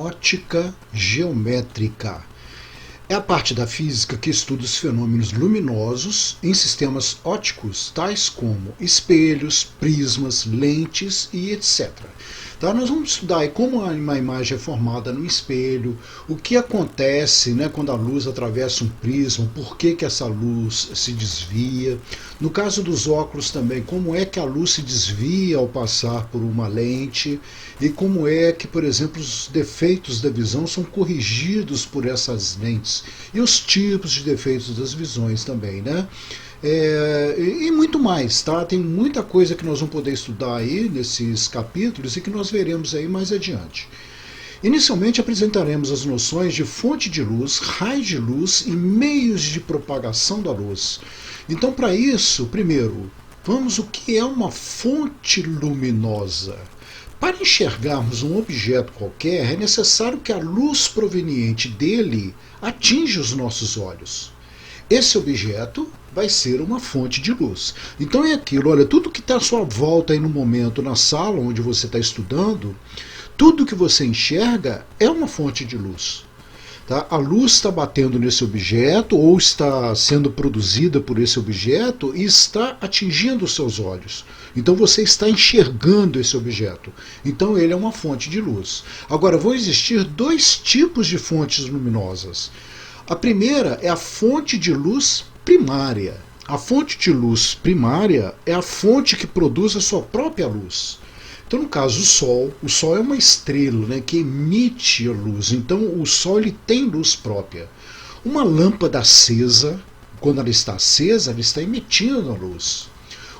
ótica geométrica. É a parte da física que estuda os fenômenos luminosos em sistemas ópticos, tais como espelhos, prismas, lentes e etc. Tá? Nós vamos estudar aí como uma imagem é formada no espelho, o que acontece, né, quando a luz atravessa um prisma, por que essa luz se desvia. No caso dos óculos também, como é que a luz se desvia ao passar por uma lente e como é que, por exemplo, os defeitos da visão são corrigidos por essas lentes e os tipos de defeitos das visões também, né? E muito mais, tá? Tem muita coisa que nós vamos poder estudar aí nesses capítulos e que nós veremos aí mais adiante. Inicialmente apresentaremos as noções de fonte de luz, raio de luz e meios de propagação da luz. Então, para isso, primeiro, vamos o que é uma fonte luminosa. Para enxergarmos um objeto qualquer, é necessário que a luz proveniente dele atinja os nossos olhos. Esse objeto vai ser uma fonte de luz. Então é aquilo, olha, tudo que está à sua volta aí no momento, na sala onde você está estudando, tudo que você enxerga é uma fonte de luz. Tá? A luz está batendo nesse objeto ou está sendo produzida por esse objeto e está atingindo os seus olhos. Então você está enxergando esse objeto. Então ele é uma fonte de luz. Agora, vão existir dois tipos de fontes luminosas. A primeira é a fonte de luz primária. A fonte de luz primária é a fonte que produz a sua própria luz. Então, no caso, o Sol é uma estrela, né, que emite a luz. Então, o Sol ele tem luz própria. Uma lâmpada acesa, quando ela está acesa, ela está emitindo a luz.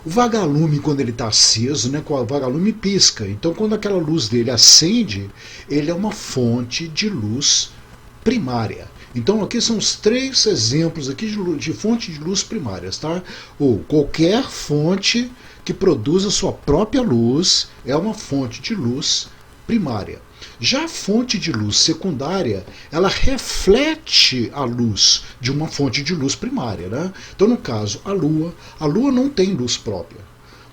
O vagalume, quando ele está aceso, né, o vagalume pisca. Então, quando aquela luz dele acende, ele é uma fonte de luz primária. Então aqui são os três exemplos aqui de fonte de luz primárias, tá? Ou qualquer fonte que produza a sua própria luz é uma fonte de luz primária. Já a fonte de luz secundária, ela reflete a luz de uma fonte de luz primária, né? Então no caso, a Lua não tem luz própria.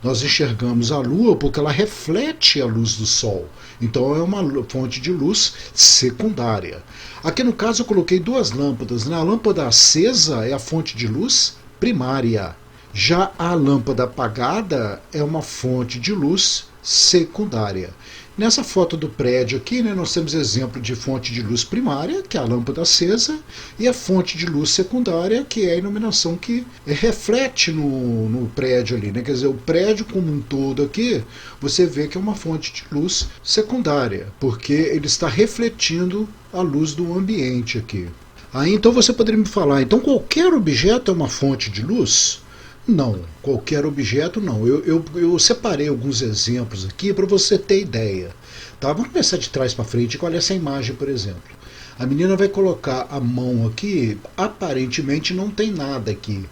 Nós enxergamos a Lua porque ela reflete a luz do Sol. Então é uma fonte de luz secundária. Aqui no caso eu coloquei duas lâmpadas. A lâmpada acesa é a fonte de luz primária. Já a lâmpada apagada é uma fonte de luz secundária. Nessa foto do prédio aqui, né, nós temos exemplo de fonte de luz primária, que é a lâmpada acesa, e a fonte de luz secundária, que é a iluminação que reflete no prédio ali, né? Quer dizer, o prédio como um todo aqui, você vê que é uma fonte de luz secundária, porque ele está refletindo a luz do ambiente aqui. Aí então você poderia me falar, então qualquer objeto é uma fonte de luz? Não, qualquer objeto não. Eu separei alguns exemplos aqui para você ter ideia. Tá? Vamos começar de trás para frente. Olha essa imagem, por exemplo. A menina vai colocar a mão aqui, aparentemente não tem nada aqui.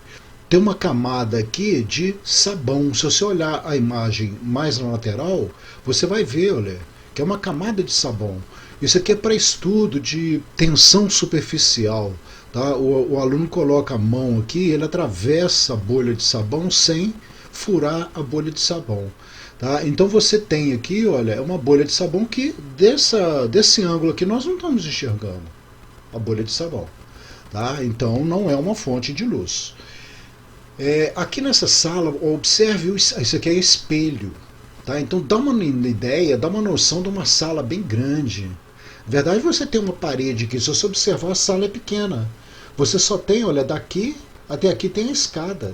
Tem uma camada aqui de sabão. Se você olhar a imagem mais na lateral, você vai ver, olha, que é uma camada de sabão. Isso aqui é para estudo de tensão superficial. Tá? O aluno coloca a mão aqui, ele atravessa a bolha de sabão sem furar a bolha de sabão. Tá? Então você tem aqui, olha, é uma bolha de sabão que desse ângulo aqui nós não estamos enxergando a bolha de sabão. Tá? Então não é uma fonte de luz. Aqui nessa sala, observe, isso aqui é espelho. Tá? Então dá uma ideia, dá uma noção de uma sala bem grande. Na verdade você tem uma parede aqui, se você observar a sala é pequena. Você só tem, olha, daqui até aqui tem a escada.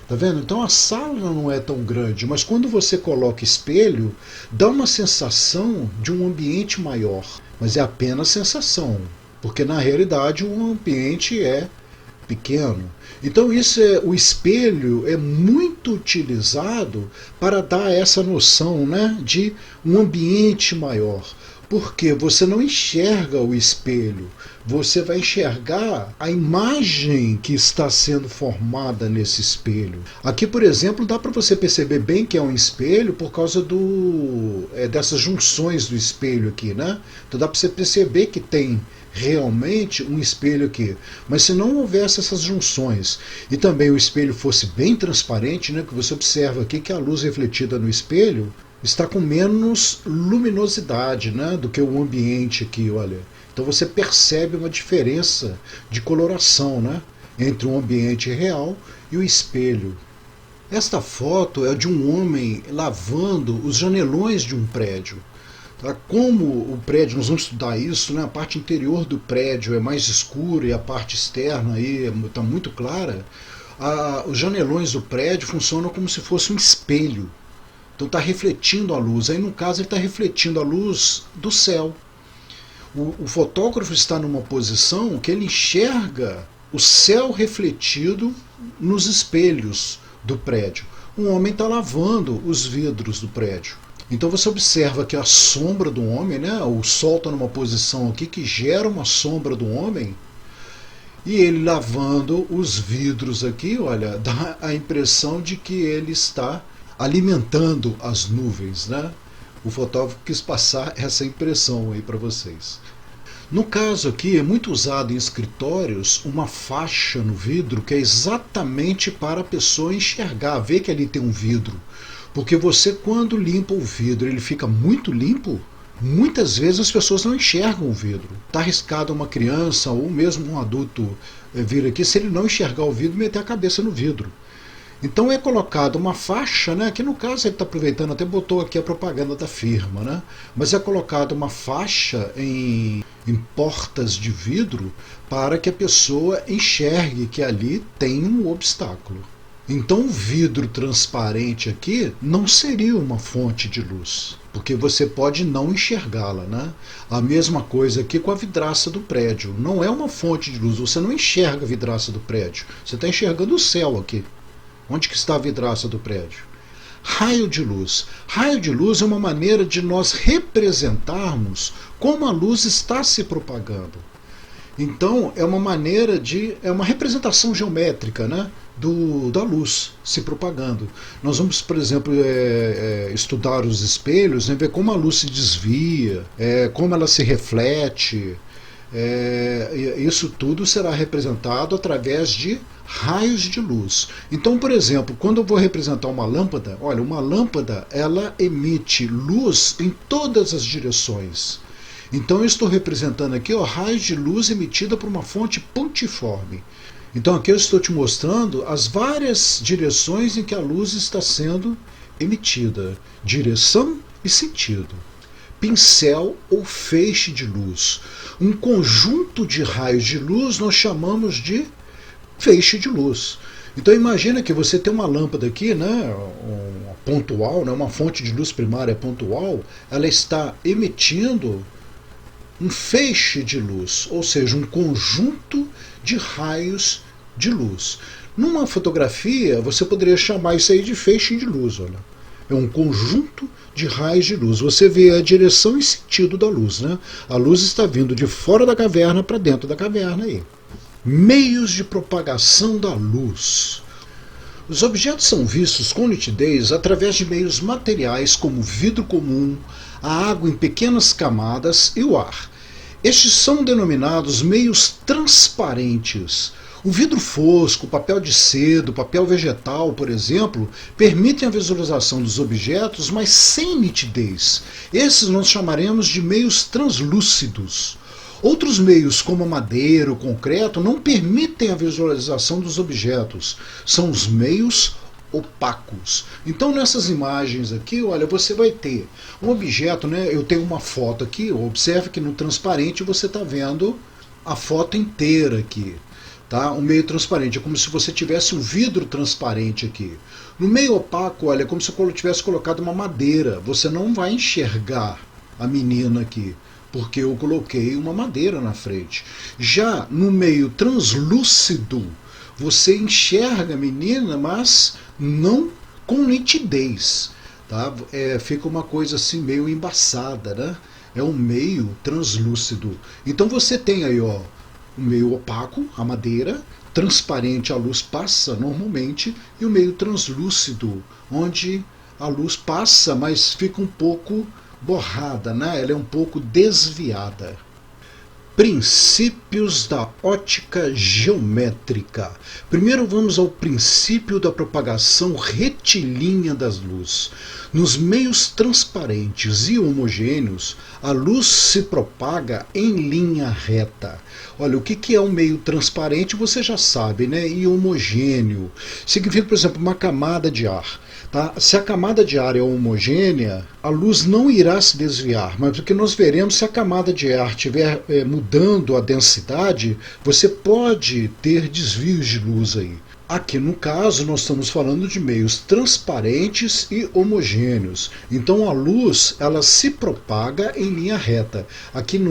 Tá vendo? Então a sala não é tão grande, mas quando você coloca espelho, dá uma sensação de um ambiente maior. Mas é apenas sensação, porque na realidade o ambiente é pequeno. Então o espelho é muito utilizado para dar essa noção, né, de um ambiente maior. Porque você não enxerga o espelho, você vai enxergar a imagem que está sendo formada nesse espelho. Aqui, por exemplo, dá para você perceber bem que é um espelho por causa dessas junções do espelho aqui, né? Então dá para você perceber que tem realmente um espelho aqui. Mas se não houvesse essas junções e também o espelho fosse bem transparente, né, que você observa aqui que a luz refletida no espelho está com menos luminosidade, né, do que o ambiente aqui, olha. Então você percebe uma diferença de coloração, né, entre o ambiente real e o espelho. Esta foto é de um homem lavando os janelões de um prédio. Tá? Como o prédio, nós vamos estudar isso, né? A parte interior do prédio é mais escura e a parte externa aí está muito clara, os janelões do prédio funcionam como se fosse um espelho. Então está refletindo a luz. Aí no caso ele está refletindo a luz do céu. O fotógrafo está numa posição que ele enxerga o céu refletido nos espelhos do prédio. Um homem está lavando os vidros do prédio. Então você observa que a sombra do homem, né, o sol está numa posição aqui que gera uma sombra do homem, e ele lavando os vidros aqui, olha, dá a impressão de que ele está alimentando as nuvens, né? O fotógrafo quis passar essa impressão aí para vocês. No caso aqui, é muito usado em escritórios uma faixa no vidro que é exatamente para a pessoa enxergar, ver que ali tem um vidro. Porque você, quando limpa o vidro, ele fica muito limpo, muitas vezes as pessoas não enxergam o vidro. Está arriscado uma criança ou mesmo um adulto vir aqui, se ele não enxergar o vidro, meter a cabeça no vidro. Então é colocada uma faixa, né, que no caso ele está aproveitando, até botou aqui a propaganda da firma, né, mas é colocada uma faixa em portas de vidro para que a pessoa enxergue que ali tem um obstáculo. Então o vidro transparente aqui não seria uma fonte de luz, porque você pode não enxergá-la, né? A mesma coisa aqui com a vidraça do prédio. Não é uma fonte de luz, você não enxerga a vidraça do prédio. Você está enxergando o céu aqui. Onde que está a vidraça do prédio? Raio de luz. Raio de luz é uma maneira de nós representarmos como a luz está se propagando. Então é uma maneira é uma representação geométrica, né, da luz se propagando. Nós vamos, por exemplo, estudar os espelhos, né, ver como a luz se desvia, como ela se reflete. Isso tudo será representado através de raios de luz. Então, por exemplo, quando eu vou representar uma lâmpada, olha, uma lâmpada ela emite luz em todas as direções. Então eu estou representando aqui, ó, raios de luz emitida por uma fonte pontiforme. Então aqui eu estou te mostrando as várias direções em que a luz está sendo emitida. Direção e sentido. Pincel ou feixe de luz. Um conjunto de raios de luz nós chamamos de feixe de luz. Então imagina que você tem uma lâmpada aqui, né, pontual, né, uma fonte de luz primária pontual, ela está emitindo um feixe de luz, ou seja, um conjunto de raios de luz. Numa fotografia, você poderia chamar isso aí de feixe de luz, olha. É um conjunto de raios de luz. Você vê a direção e sentido da luz, né? A luz está vindo de fora da caverna para dentro da caverna aí. Meios de propagação da luz. Os objetos são vistos com nitidez através de meios materiais como vidro comum, a água em pequenas camadas e o ar. Estes são denominados meios transparentes. O vidro fosco, o papel de seda, o papel vegetal, por exemplo, permitem a visualização dos objetos, mas sem nitidez. Esses nós chamaremos de meios translúcidos. Outros meios, como a madeira, o concreto, não permitem a visualização dos objetos. São os meios opacos. Então nessas imagens aqui, olha, você vai ter um objeto, né? Eu tenho uma foto aqui, observe que no transparente você está vendo a foto inteira aqui. Tá? Um meio transparente, é como se você tivesse um vidro transparente aqui. No meio opaco, olha, é como se eu tivesse colocado uma madeira. Você não vai enxergar a menina aqui, porque eu coloquei uma madeira na frente. Já no meio translúcido, você enxerga a menina, mas não com nitidez. Tá? Fica uma coisa assim meio embaçada, né? É um meio translúcido. Então você tem aí, ó, o meio opaco, a madeira, transparente, a luz passa normalmente, e o meio translúcido, onde a luz passa, mas fica um pouco borrada, né? Ela é um pouco desviada. Princípios da ótica geométrica. Primeiro vamos ao princípio da propagação retilínea das luzes. Nos meios transparentes e homogêneos, a luz se propaga em linha reta. Olha, o que é um meio transparente você já sabe, né? E homogêneo. Significa, por exemplo, uma camada de ar. Tá? Se a camada de ar é homogênea, a luz não irá se desviar, mas o que nós veremos, se a camada de ar estiver mudando a densidade, você pode ter desvios de luz aí. Aqui no caso nós estamos falando de meios transparentes e homogêneos. Então a luz ela se propaga em linha reta. Aqui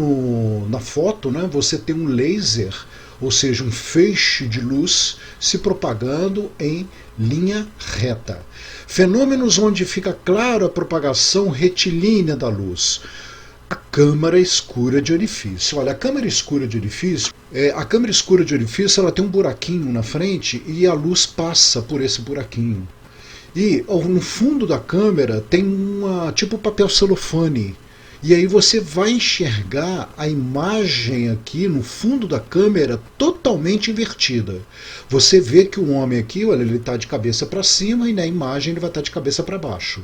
na foto, né, você tem um laser, ou seja, um feixe de luz se propagando em linha reta. Fenômenos onde fica claro a propagação retilínea da luz. A câmara escura de orifício. Olha, a câmara escura de orifício, ela tem um buraquinho na frente e a luz passa por esse buraquinho. E no fundo da câmera tem tipo papel celofane. E aí você vai enxergar a imagem aqui no fundo da câmera totalmente invertida. Você vê que o homem aqui, olha, ele está de cabeça para cima e na imagem ele vai estar de cabeça para baixo.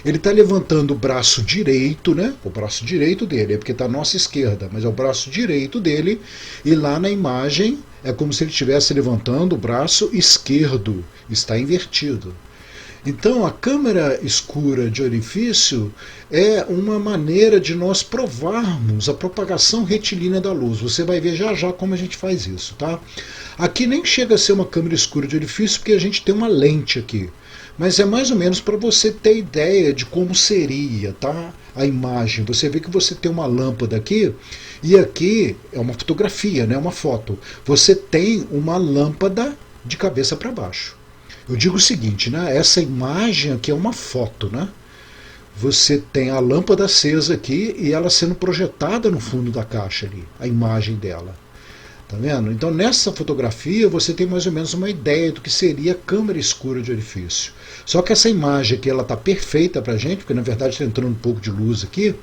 Ele está levantando o braço direito, né? O braço direito dele, é porque está à nossa esquerda, mas é o braço direito dele. E lá na imagem é como se ele estivesse levantando o braço esquerdo. Está invertido. Então, a câmara escura de orifício é uma maneira de nós provarmos a propagação retilínea da luz. Você vai ver já já como a gente faz isso, tá? Aqui nem chega a ser uma câmara escura de orifício porque a gente tem uma lente aqui. Mas é mais ou menos para você ter ideia de como seria, tá? A imagem. Você vê que você tem uma lâmpada aqui e aqui é uma fotografia, né? Uma foto. Você tem uma lâmpada de cabeça para baixo. Eu digo o seguinte, né? Essa imagem aqui é uma foto, né? Você tem a lâmpada acesa aqui e ela sendo projetada no fundo da caixa ali, a imagem dela. Tá vendo? Então nessa fotografia você tem mais ou menos uma ideia do que seria a câmara escura de orifício. Só que essa imagem aqui ela está perfeita para a gente, porque na verdade está entrando um pouco de luz aqui,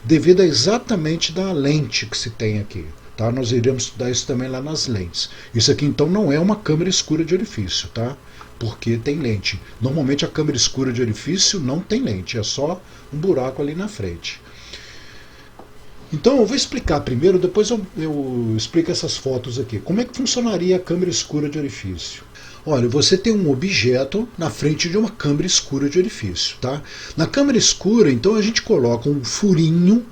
devido a exatamente da lente que se tem aqui. Tá? Nós iremos estudar isso também lá nas lentes. Isso aqui então não é uma câmara escura de orifício, tá? Porque tem lente. Normalmente a câmara escura de orifício não tem lente, é só um buraco ali na frente. Então eu vou explicar primeiro, depois eu explico essas fotos aqui. Como é que funcionaria a câmara escura de orifício? Olha, você tem um objeto na frente de uma câmara escura de orifício, tá? Na câmara escura, então a gente coloca um furinho.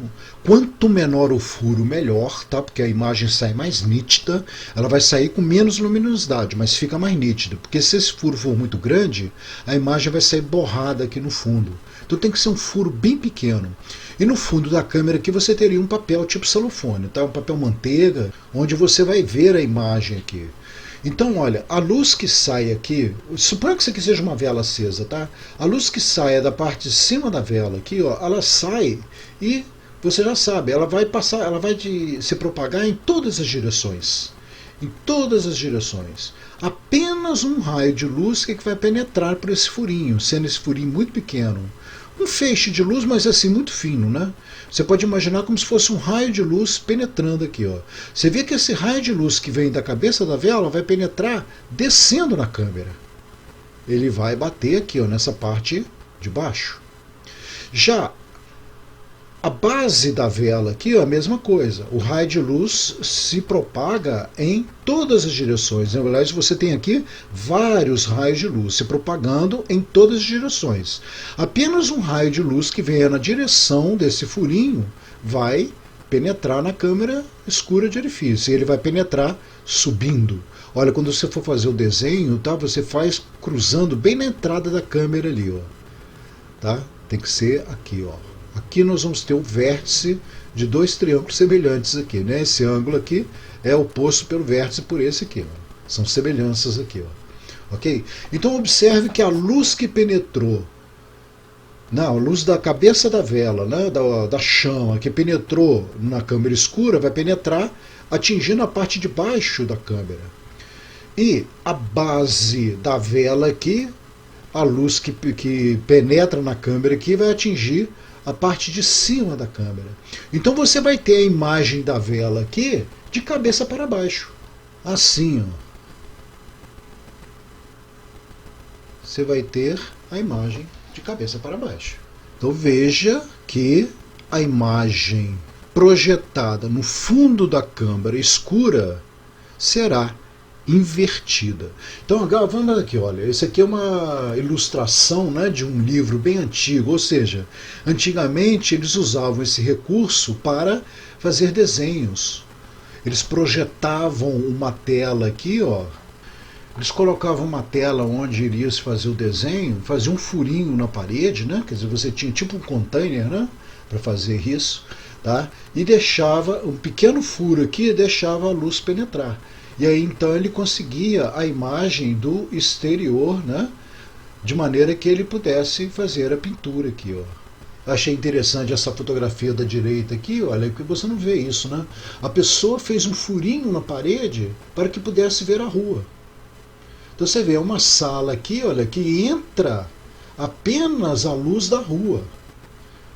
Quanto menor o furo, melhor, tá? Porque a imagem sai mais nítida. Ela vai sair com menos luminosidade, mas fica mais nítida. Porque se esse furo for muito grande, a imagem vai sair borrada aqui no fundo. Então tem que ser um furo bem pequeno. E no fundo da câmera aqui você teria um papel tipo celofane, tá? Um papel manteiga, onde você vai ver a imagem aqui. Então, olha, a luz que sai aqui, suponha que isso aqui seja uma vela acesa, tá? A luz que sai da parte de cima da vela aqui, ó, ela sai e você já sabe, ela vai passar, ela vai se propagar em todas as direções. Em todas as direções. Apenas um raio de luz que vai penetrar por esse furinho, sendo esse furinho muito pequeno. Um feixe de luz, mas assim, muito fino, né? Você pode imaginar como se fosse um raio de luz penetrando aqui, ó. Você vê que esse raio de luz que vem da cabeça da vela vai penetrar descendo na câmera. Ele vai bater aqui, ó, nessa parte de baixo. Já a base da vela aqui, ó, a mesma coisa. O raio de luz se propaga em todas as direções. Na verdade, você tem aqui vários raios de luz se propagando em todas as direções. Apenas um raio de luz que venha na direção desse furinho vai penetrar na câmara escura de orifício. E ele vai penetrar subindo. Olha, quando você for fazer o desenho, tá, você faz cruzando bem na entrada da câmera ali, ó. Tá? Tem que ser aqui, ó. Aqui nós vamos ter o vértice de dois triângulos semelhantes aqui, né? Esse ângulo aqui é oposto pelo vértice por esse aqui, ó. São semelhanças aqui, ó. Ok? Então observe que a luz que penetrou, não, a luz da cabeça da vela, né? da chama, que penetrou na câmera escura, vai penetrar atingindo a parte de baixo da câmera. E a base da vela aqui, a luz que penetra na câmera aqui vai atingir a parte de cima da câmera. Então você vai ter a imagem da vela aqui de cabeça para baixo. Assim, ó. Você vai ter a imagem de cabeça para baixo. Então veja que a imagem projetada no fundo da câmera escura será invertida. Então agora vamos aqui, olha, esse aqui é uma ilustração, né, de um livro bem antigo, ou seja, antigamente eles usavam esse recurso para fazer desenhos. Eles projetavam uma tela aqui, ó. Eles colocavam uma tela onde iria se fazer o desenho, faziam um furinho na parede, né? Quer dizer, você tinha tipo um container, né, para fazer isso, tá? E deixava um pequeno furo aqui e deixava a luz penetrar. E aí então ele conseguia a imagem do exterior, né, de maneira que ele pudesse fazer a pintura aqui, ó. Achei interessante essa fotografia da direita aqui, olha, que você não vê isso, né? A pessoa fez um furinho na parede para que pudesse ver a rua. Então você vê uma sala aqui, olha, que entra apenas a luz da rua.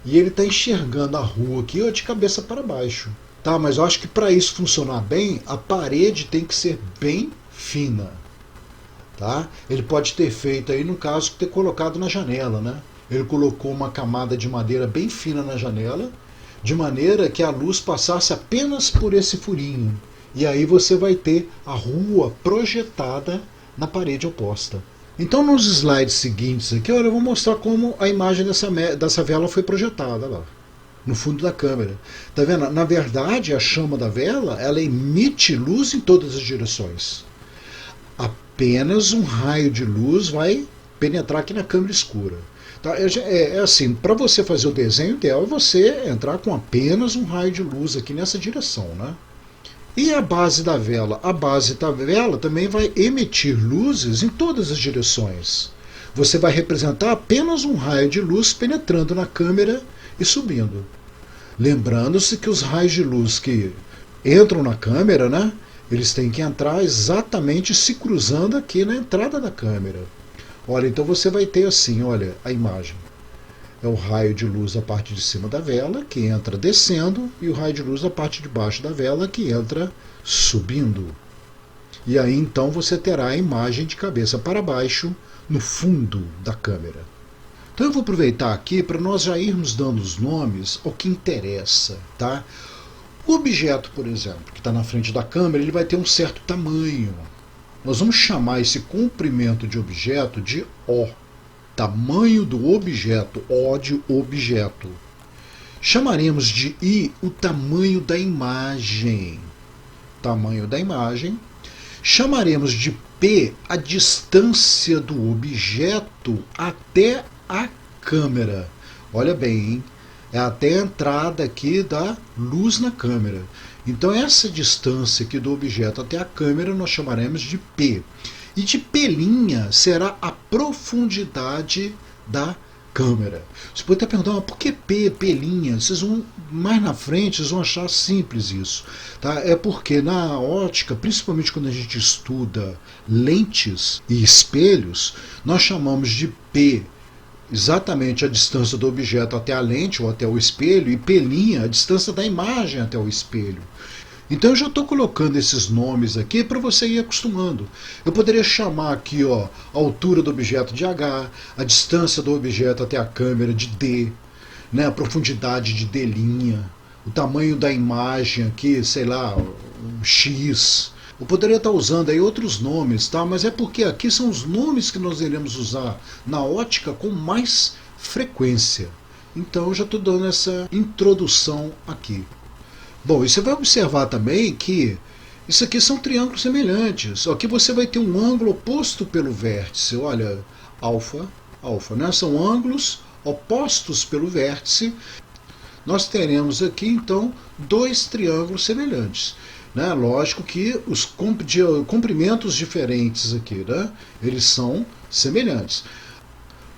E ele está enxergando a rua aqui, ó, de cabeça para baixo. Tá, mas eu acho que para isso funcionar bem, a parede tem que ser bem fina. Tá? Ele pode ter feito aí, no caso, ter colocado na janela, né? Ele colocou uma camada de madeira bem fina na janela, de maneira que a luz passasse apenas por esse furinho. E aí você vai ter a rua projetada na parede oposta. Então nos slides seguintes aqui, olha, eu vou mostrar como a imagem dessa vela foi projetada lá, no fundo da câmera. Tá vendo? Na verdade, a chama da vela, ela emite luz em todas as direções. Apenas um raio de luz vai penetrar aqui na câmera escura. Tá? É assim, para você fazer o desenho, o ideal é você entrar com apenas um raio de luz aqui nessa direção, né? E a base da vela? A base da vela também vai emitir luzes em todas as direções. Você vai representar apenas um raio de luz penetrando na câmera e subindo. Lembrando-se que os raios de luz que entram na câmera, né, eles têm que entrar exatamente se cruzando aqui na entrada da câmera. Olha, então você vai ter assim, olha, a imagem. É o raio de luz da parte de cima da vela, que entra descendo, e o raio de luz da parte de baixo da vela, que entra subindo. E aí então você terá a imagem de cabeça para baixo no fundo da câmera. Então eu vou aproveitar aqui para nós já irmos dando os nomes ao que interessa, tá? O objeto, por exemplo, que está na frente da câmera, ele vai ter um certo tamanho. Nós vamos chamar esse comprimento de objeto de O. Tamanho do objeto, O de objeto. Chamaremos de I o tamanho da imagem. Tamanho da imagem. Chamaremos de P a distância do objeto até a câmera. Olha bem, hein? É até a entrada aqui da luz na câmera. Então essa distância aqui do objeto até a câmera nós chamaremos de P. E de P' será a profundidade da câmera. Você pode estar perguntando, mas por que P, P'? Vocês vão, mais na frente, vocês vão achar simples isso. Tá? É porque na ótica, principalmente quando a gente estuda lentes e espelhos, nós chamamos de P exatamente a distância do objeto até a lente ou até o espelho, e P' a distância da imagem até o espelho. Então eu já estou colocando esses nomes aqui para você ir acostumando. Eu poderia chamar aqui, ó, a altura do objeto de H, a distância do objeto até a câmera de D, né, a profundidade de D', o tamanho da imagem aqui, sei lá, um X. Eu poderia estar usando aí outros nomes, tá? Mas é porque aqui são os nomes que nós iremos usar na ótica com mais frequência. Então eu já estou dando essa introdução aqui. Bom, e você vai observar também que isso aqui são triângulos semelhantes. Aqui você vai ter um ângulo oposto pelo vértice. Olha, alfa, alfa, né? São ângulos opostos pelo vértice. Nós teremos aqui, então, dois triângulos semelhantes. Né? Lógico que os comprimentos diferentes aqui, né? Eles são semelhantes.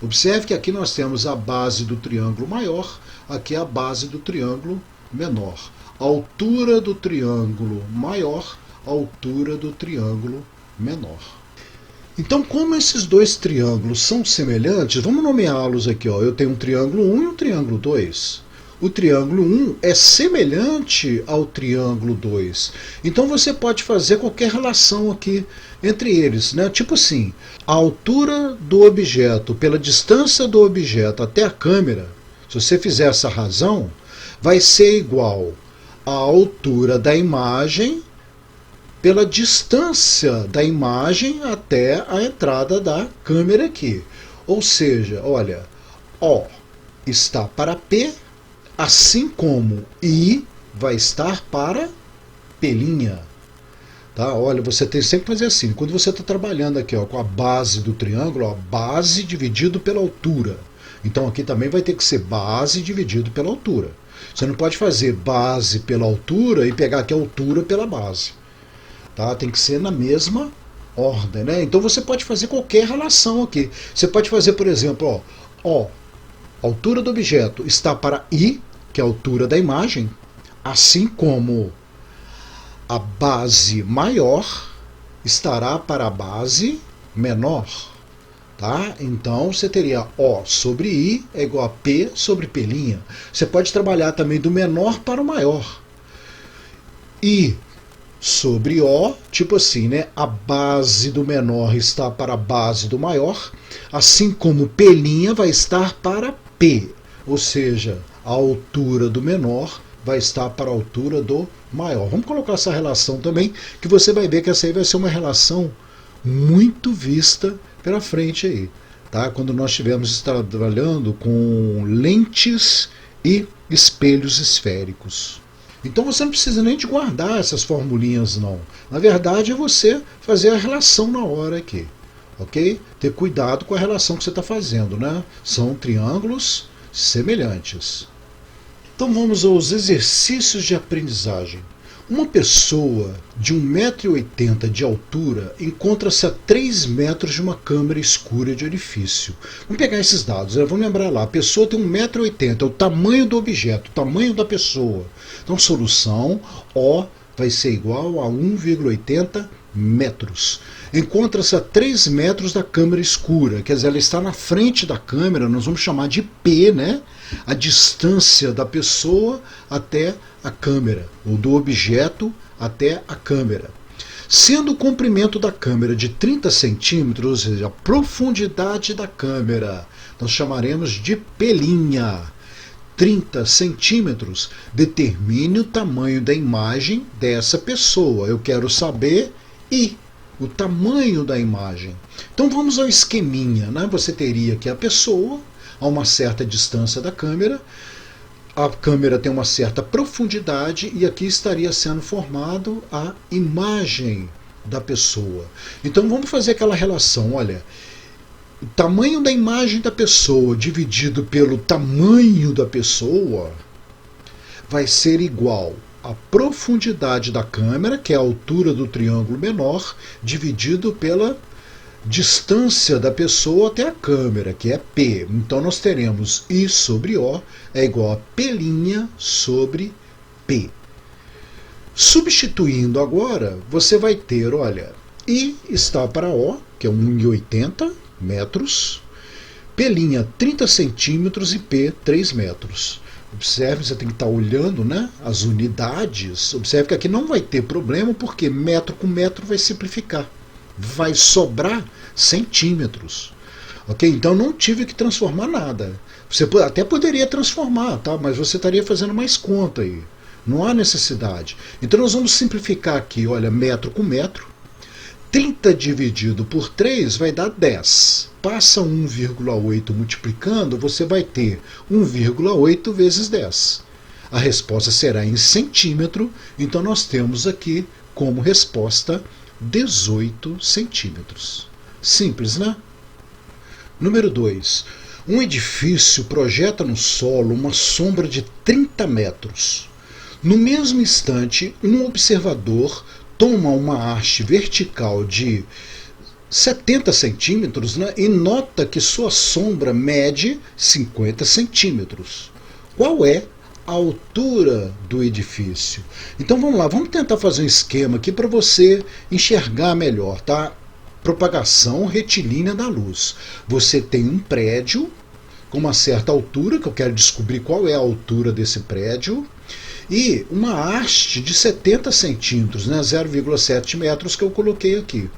Observe que aqui nós temos a base do triângulo maior, aqui a base do triângulo menor. A altura do triângulo maior, a altura do triângulo menor. Então, como esses dois triângulos são semelhantes, vamos nomeá-los aqui. Ó. Eu tenho um triângulo 1 e um triângulo 2. O triângulo 1 é semelhante ao triângulo 2. Então você pode fazer qualquer relação aqui entre eles, né? Tipo assim, a altura do objeto pela distância do objeto até a câmera, se você fizer essa razão, vai ser igual à altura da imagem pela distância da imagem até a entrada da câmera aqui. Ou seja, olha, O está para P, assim como I vai estar para P'. Tá? Olha, você tem sempre que fazer assim. Quando você está trabalhando aqui ó, com a base do triângulo, ó, base dividido pela altura. Então aqui também vai ter que ser base dividido pela altura. Você não pode fazer base pela altura e pegar aqui a altura pela base. Tá? Tem que ser na mesma ordem, né? Então você pode fazer qualquer relação aqui. Você pode fazer, por exemplo, ó, a altura do objeto está para I, que é a altura da imagem, assim como a base maior estará para a base menor. Tá? Então você teria O sobre I é igual a P sobre P'. Você pode trabalhar também do menor para o maior. I sobre O, tipo assim, né? A base do menor está para a base do maior, assim como P' vai estar para P, ou seja, a altura do menor vai estar para a altura do maior. Vamos colocar essa relação também, que você vai ver que essa aí vai ser uma relação muito vista pela frente aí, tá? Quando nós estivermos trabalhando com lentes e espelhos esféricos. Então você não precisa nem de guardar essas formulinhas não. Na verdade é você fazer a relação na hora aqui, ok? Ter cuidado com a relação que você está fazendo, né? São triângulos semelhantes. Então vamos aos exercícios de aprendizagem. Uma pessoa de 1,80 m de altura encontra-se a 3 metros de uma câmara escura de orifício. Vamos pegar esses dados, né? Vamos lembrar lá, a pessoa tem 1,80 m, é o tamanho do objeto, o tamanho da pessoa. Então, solução, O vai ser igual a 1,80 metros. Encontra-se a 3 metros da câmera escura, quer dizer, ela está na frente da câmera, nós vamos chamar de P, né? A distância da pessoa até a câmera, ou do objeto até a câmera. Sendo o comprimento da câmera de 30 centímetros, ou seja, a profundidade da câmera, nós chamaremos de P'. 30 centímetros, determine o tamanho da imagem dessa pessoa. Eu quero saber I, o tamanho da imagem. Então vamos ao esqueminha, né? Você teria aqui a pessoa a uma certa distância da câmera, a câmera tem uma certa profundidade e aqui estaria sendo formado a imagem da pessoa. Então vamos fazer aquela relação, olha, o tamanho da imagem da pessoa dividido pelo tamanho da pessoa vai ser igual à profundidade da câmera, que é a altura do triângulo menor, dividido pela distância da pessoa até a câmera, que é P. Então nós teremos I sobre O é igual a P' sobre P. Substituindo agora, você vai ter, olha, I está para O, que é 1,80 metros, P' 30 centímetros e P 3 metros. Observe, você tem que estar olhando, né, as unidades. Observe que aqui não vai ter problema, porque metro com metro vai simplificar. Vai sobrar centímetros. Ok? Então não tive que transformar nada. Você até poderia transformar, tá? Mas você estaria fazendo mais conta aí. Não há necessidade. Então nós vamos simplificar aqui, olha, metro com metro. 30 dividido por 3 vai dar 10. Passa 1,8 multiplicando, você vai ter 1,8 vezes 10. A resposta será em centímetro, então nós temos aqui como resposta 18 centímetros. Simples, né? Número 2. Um edifício projeta no solo uma sombra de 30 metros. No mesmo instante, um observador toma uma haste vertical de 70 centímetros, né, e nota que sua sombra mede 50 centímetros. Qual é a altura do edifício? Então vamos lá, vamos tentar fazer um esquema aqui para você enxergar melhor, tá? propagação retilínea da luz. Você tem um prédio com uma certa altura, que eu quero descobrir qual é a altura desse prédio, e uma haste de 70 centímetros, né, 0,7 metros que eu coloquei aqui.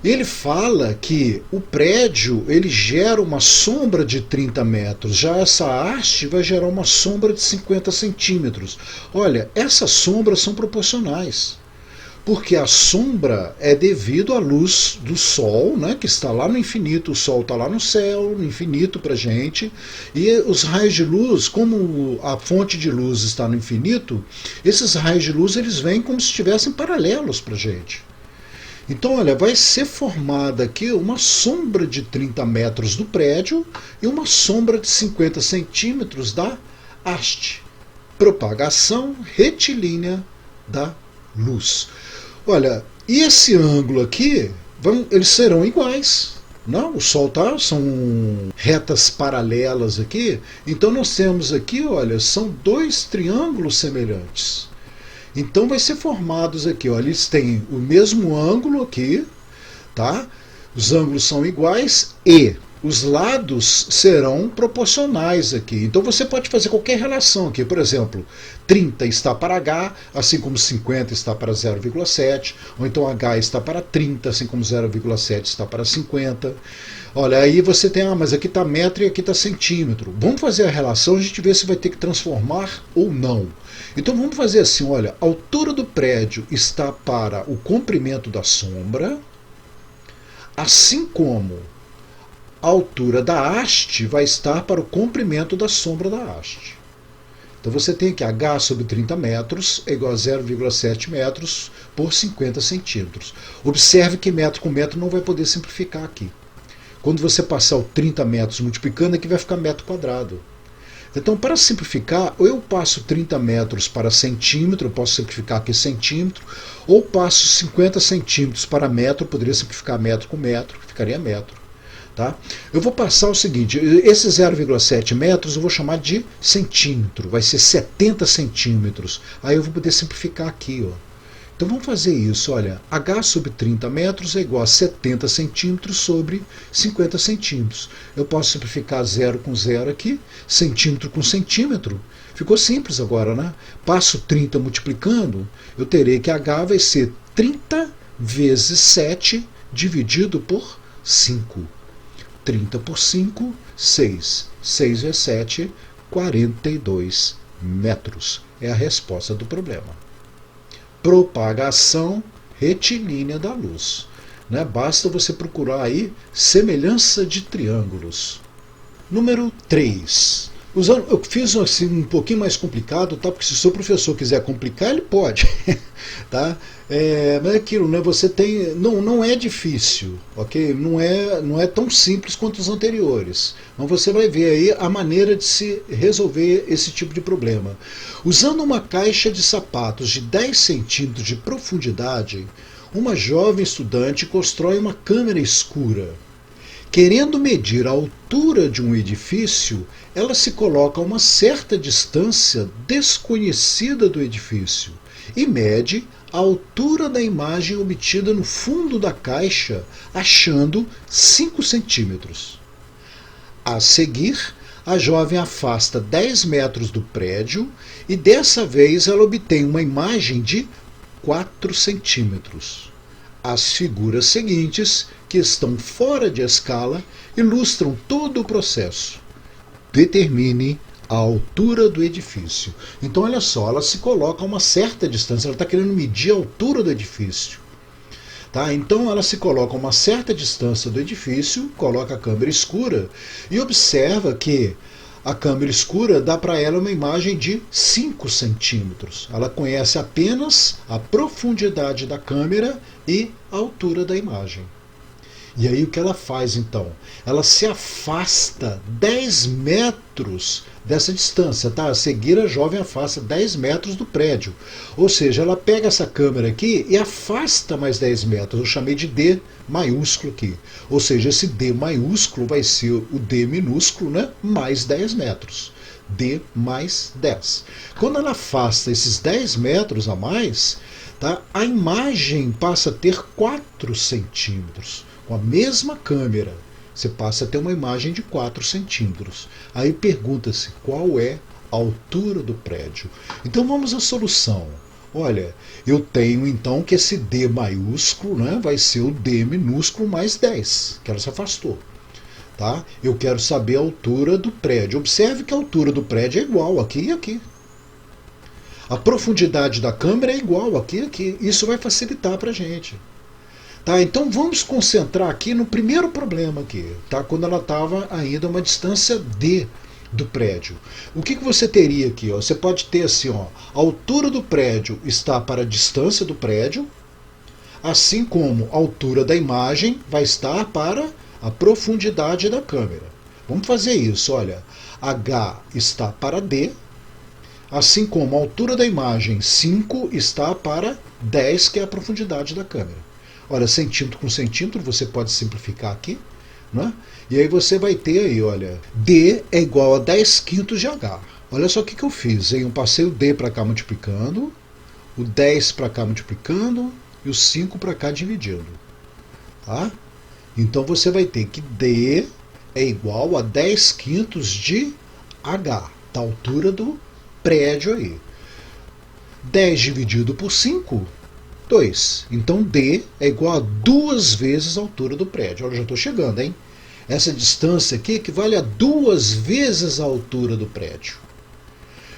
Ele fala que o prédio ele gera uma sombra de 30 metros, já essa haste vai gerar uma sombra de 50 centímetros. Olha, essas sombras são proporcionais, porque a sombra é devido à luz do Sol, né, que está lá no infinito. O Sol está lá no céu, no infinito para a gente, e os raios de luz, como a fonte de luz está no infinito, esses raios de luz eles vêm como se estivessem paralelos para a gente. Então, olha, vai ser formada aqui uma sombra de 30 metros do prédio e uma sombra de 50 centímetros da haste. Propagação retilínea da luz. Olha, e esse ângulo aqui, eles serão iguais. Não, o Sol são retas paralelas aqui. Então nós temos aqui, olha, são dois triângulos semelhantes. Então vai ser formados aqui, olha, eles têm o mesmo ângulo aqui, tá? Os ângulos são iguais e os lados serão proporcionais aqui. Então você pode fazer qualquer relação aqui. Por exemplo, 30 está para H, assim como 50 está para 0,7. Ou então H está para 30, assim como 0,7 está para 50. Olha, aí você tem, mas aqui está metro e aqui está centímetro. Vamos fazer a relação, a gente vê se vai ter que transformar ou não. Então vamos fazer assim, olha, a altura do prédio está para o comprimento da sombra, assim como a altura da haste vai estar para o comprimento da sombra da haste. Então você tem que H sobre 30 metros é igual a 0,7 metros por 50 centímetros. Observe que metro com metro não vai poder simplificar aqui. Quando você passar o 30 metros multiplicando, aqui vai ficar metro quadrado. Então, para simplificar, ou eu passo 30 metros para centímetro, eu posso simplificar aqui centímetro, ou passo 50 centímetros para metro, eu poderia simplificar metro com metro, ficaria metro. Tá? Eu vou passar o seguinte, esse 0,7 metros eu vou chamar de centímetro, vai ser 70 centímetros. Aí eu vou poder simplificar aqui, ó. Então vamos fazer isso, olha, H sobre 30 metros é igual a 70 centímetros sobre 50 centímetros. Eu posso simplificar 0 com 0 aqui, centímetro com centímetro. Ficou simples agora, né? Passo 30 multiplicando, eu terei que H vai ser 30 vezes 7 dividido por 5. 30 por 5, 6. 6 vezes 7, 42 metros. É a resposta do problema. Propagação retilínea da luz. Né? Basta você procurar aí semelhança de triângulos. Número 3. Eu fiz assim um pouquinho mais complicado, tá? Porque se o seu professor quiser complicar, ele pode. Tá? Mas é aquilo, né? Você tem. Não é difícil, ok? Não é tão simples quanto os anteriores. Mas você vai ver aí a maneira de se resolver esse tipo de problema. Usando uma caixa de sapatos de 10 centímetros de profundidade, uma jovem estudante constrói uma câmera escura. Querendo medir a altura de um edifício, ela se coloca a uma certa distância desconhecida do edifício e mede a altura da imagem obtida no fundo da caixa, achando 5 centímetros. A seguir, a jovem afasta 10 metros do prédio e dessa vez ela obtém uma imagem de 4 centímetros. As figuras seguintes, que estão fora de escala, ilustram todo o processo. Determine a altura do edifício. Então, olha só, ela se coloca a uma certa distância, ela está querendo medir a altura do edifício. Tá? Então, ela se coloca a uma certa distância do edifício, coloca a câmera escura e observa que a câmera escura dá para ela uma imagem de 5 centímetros. Ela conhece apenas a profundidade da câmera e a altura da imagem. E aí o que ela faz então? Ela se afasta 10 metros dessa distância, tá? A seguir a jovem afasta 10 metros do prédio. Ou seja, ela pega essa câmera aqui e afasta mais 10 metros. Eu chamei de D maiúsculo aqui. Ou seja, esse D maiúsculo vai ser o D minúsculo, né? Mais 10 metros. D mais 10. Quando ela afasta esses 10 metros a mais, Tá? A imagem passa a ter 4 centímetros. Com a mesma câmera, você passa a ter uma imagem de 4 centímetros. Aí pergunta-se qual é a altura do prédio. Então vamos à solução. Olha, eu tenho então que esse D maiúsculo, né, vai ser o D minúsculo mais 10, que ela se afastou. Tá? Eu quero saber a altura do prédio. Observe que a altura do prédio é igual aqui e aqui. A profundidade da câmera é igual aqui e aqui. Isso vai facilitar para a gente. Tá? Então vamos concentrar aqui no primeiro problema aqui, tá? Quando ela estava ainda a uma distância D do prédio. O que você teria aqui? Ó? Você pode ter assim, ó, a altura do prédio está para a distância do prédio, assim como a altura da imagem vai estar para a profundidade da câmera. Vamos fazer isso, olha. H está para D, assim como a altura da imagem 5 está para 10, que é a profundidade da câmera. Olha, centímetro com centímetro, você pode simplificar aqui, né? E aí você vai ter aí, olha, D é igual a 10 quintos de H. Olha só o que eu fiz, hein? Eu passei o D para cá multiplicando, o 10 para cá multiplicando e o 5 para cá dividindo. Tá? Então você vai ter que D é igual a 10 quintos de H, da altura do prédio aí. 10 dividido por 5, 2. Então D é igual a 2 vezes a altura do prédio. Olha, já estou chegando, hein? Essa distância aqui equivale a 2 vezes a altura do prédio.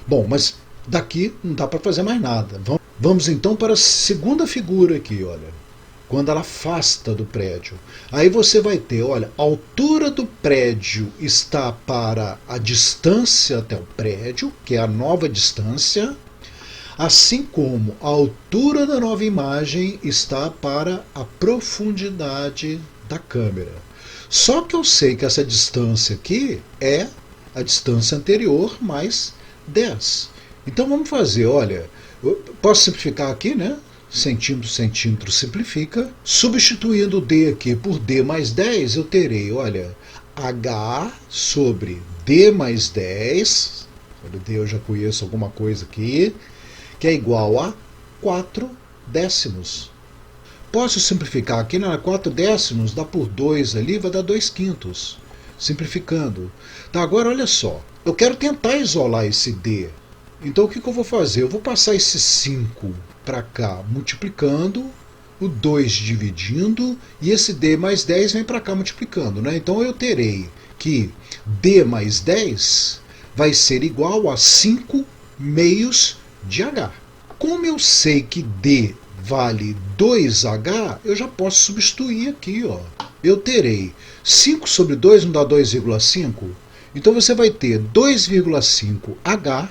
Bom, mas daqui não dá para fazer mais nada. Vamos então para a segunda figura aqui, olha. Quando ela afasta do prédio. Aí você vai ter, olha, a altura do prédio está para a distância até o prédio, que é a nova distância, assim como a altura da nova imagem está para a profundidade da câmera. Só que eu sei que essa distância aqui é a distância anterior mais 10. Então vamos fazer, olha, eu posso simplificar aqui, né? Centímetro, centímetro simplifica. Substituindo o D aqui por D mais 10, eu terei, olha, H sobre D mais 10, olha, D eu já conheço alguma coisa aqui, que é igual a 4 décimos. Posso simplificar aqui, né? 4 décimos dá por 2 ali, vai dar 2 quintos. Simplificando. Tá, agora olha só, eu quero tentar isolar esse D. Então o que eu vou fazer? Eu vou passar esse 5 para cá multiplicando, o 2 dividindo, e esse D mais 10 vem para cá multiplicando. Né? Então eu terei que D mais 10 vai ser igual a 5 meios de H. Como eu sei que D vale 2H, eu já posso substituir aqui. Ó. Eu terei 5 sobre 2 não dá 2,5? Então você vai ter 2,5H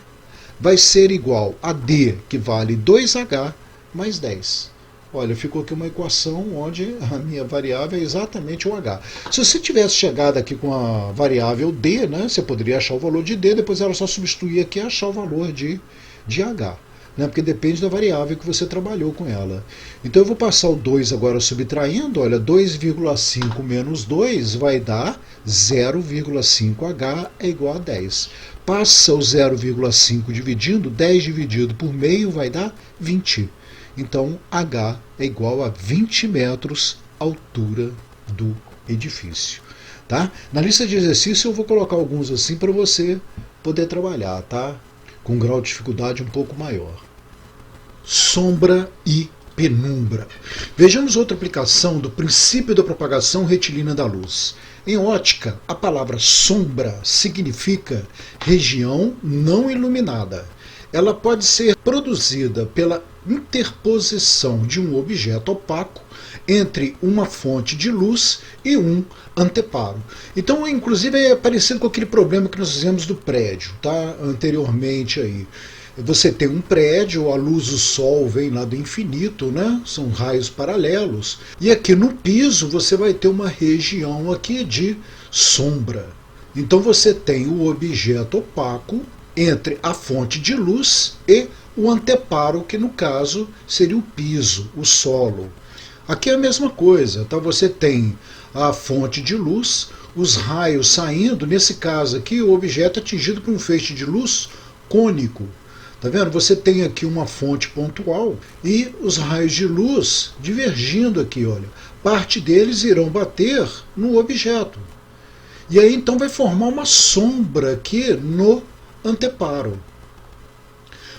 vai ser igual a D, que vale 2H, mais 10. Olha, ficou aqui uma equação onde a minha variável é exatamente o H. Se você tivesse chegado aqui com a variável D, né, você poderia achar o valor de D, depois era só substituir aqui e achar o valor de H. Né, porque depende da variável que você trabalhou com ela. Então eu vou passar o 2 agora subtraindo, olha, 2,5 menos 2 vai dar 0,5H é igual a 10. Passa o 0,5 dividindo, 10 dividido por meio vai dar 20. Então H é igual a 20 metros altura do edifício. Tá? Na lista de exercícios eu vou colocar alguns assim para você poder trabalhar, tá? Com um grau de dificuldade um pouco maior. Sombra e penumbra. Vejamos outra aplicação do princípio da propagação retilínea da luz. Em ótica, a palavra sombra significa região não iluminada. Ela pode ser produzida pela interposição de um objeto opaco entre uma fonte de luz e um anteparo. Então, inclusive, é parecido com aquele problema que nós fizemos do prédio, tá? Anteriormente aí. Você tem um prédio, a luz do sol vem lá do infinito, né? São raios paralelos. E aqui no piso você vai ter uma região aqui de sombra. Então você tem o objeto opaco entre a fonte de luz e o anteparo, que no caso seria o piso, o solo. Aqui é a mesma coisa, tá? Você tem a fonte de luz, os raios saindo, nesse caso aqui o objeto é atingido por um feixe de luz cônico. Tá vendo? Você tem aqui uma fonte pontual e os raios de luz divergindo aqui, olha. Parte deles irão bater no objeto. E aí então vai formar uma sombra aqui no anteparo.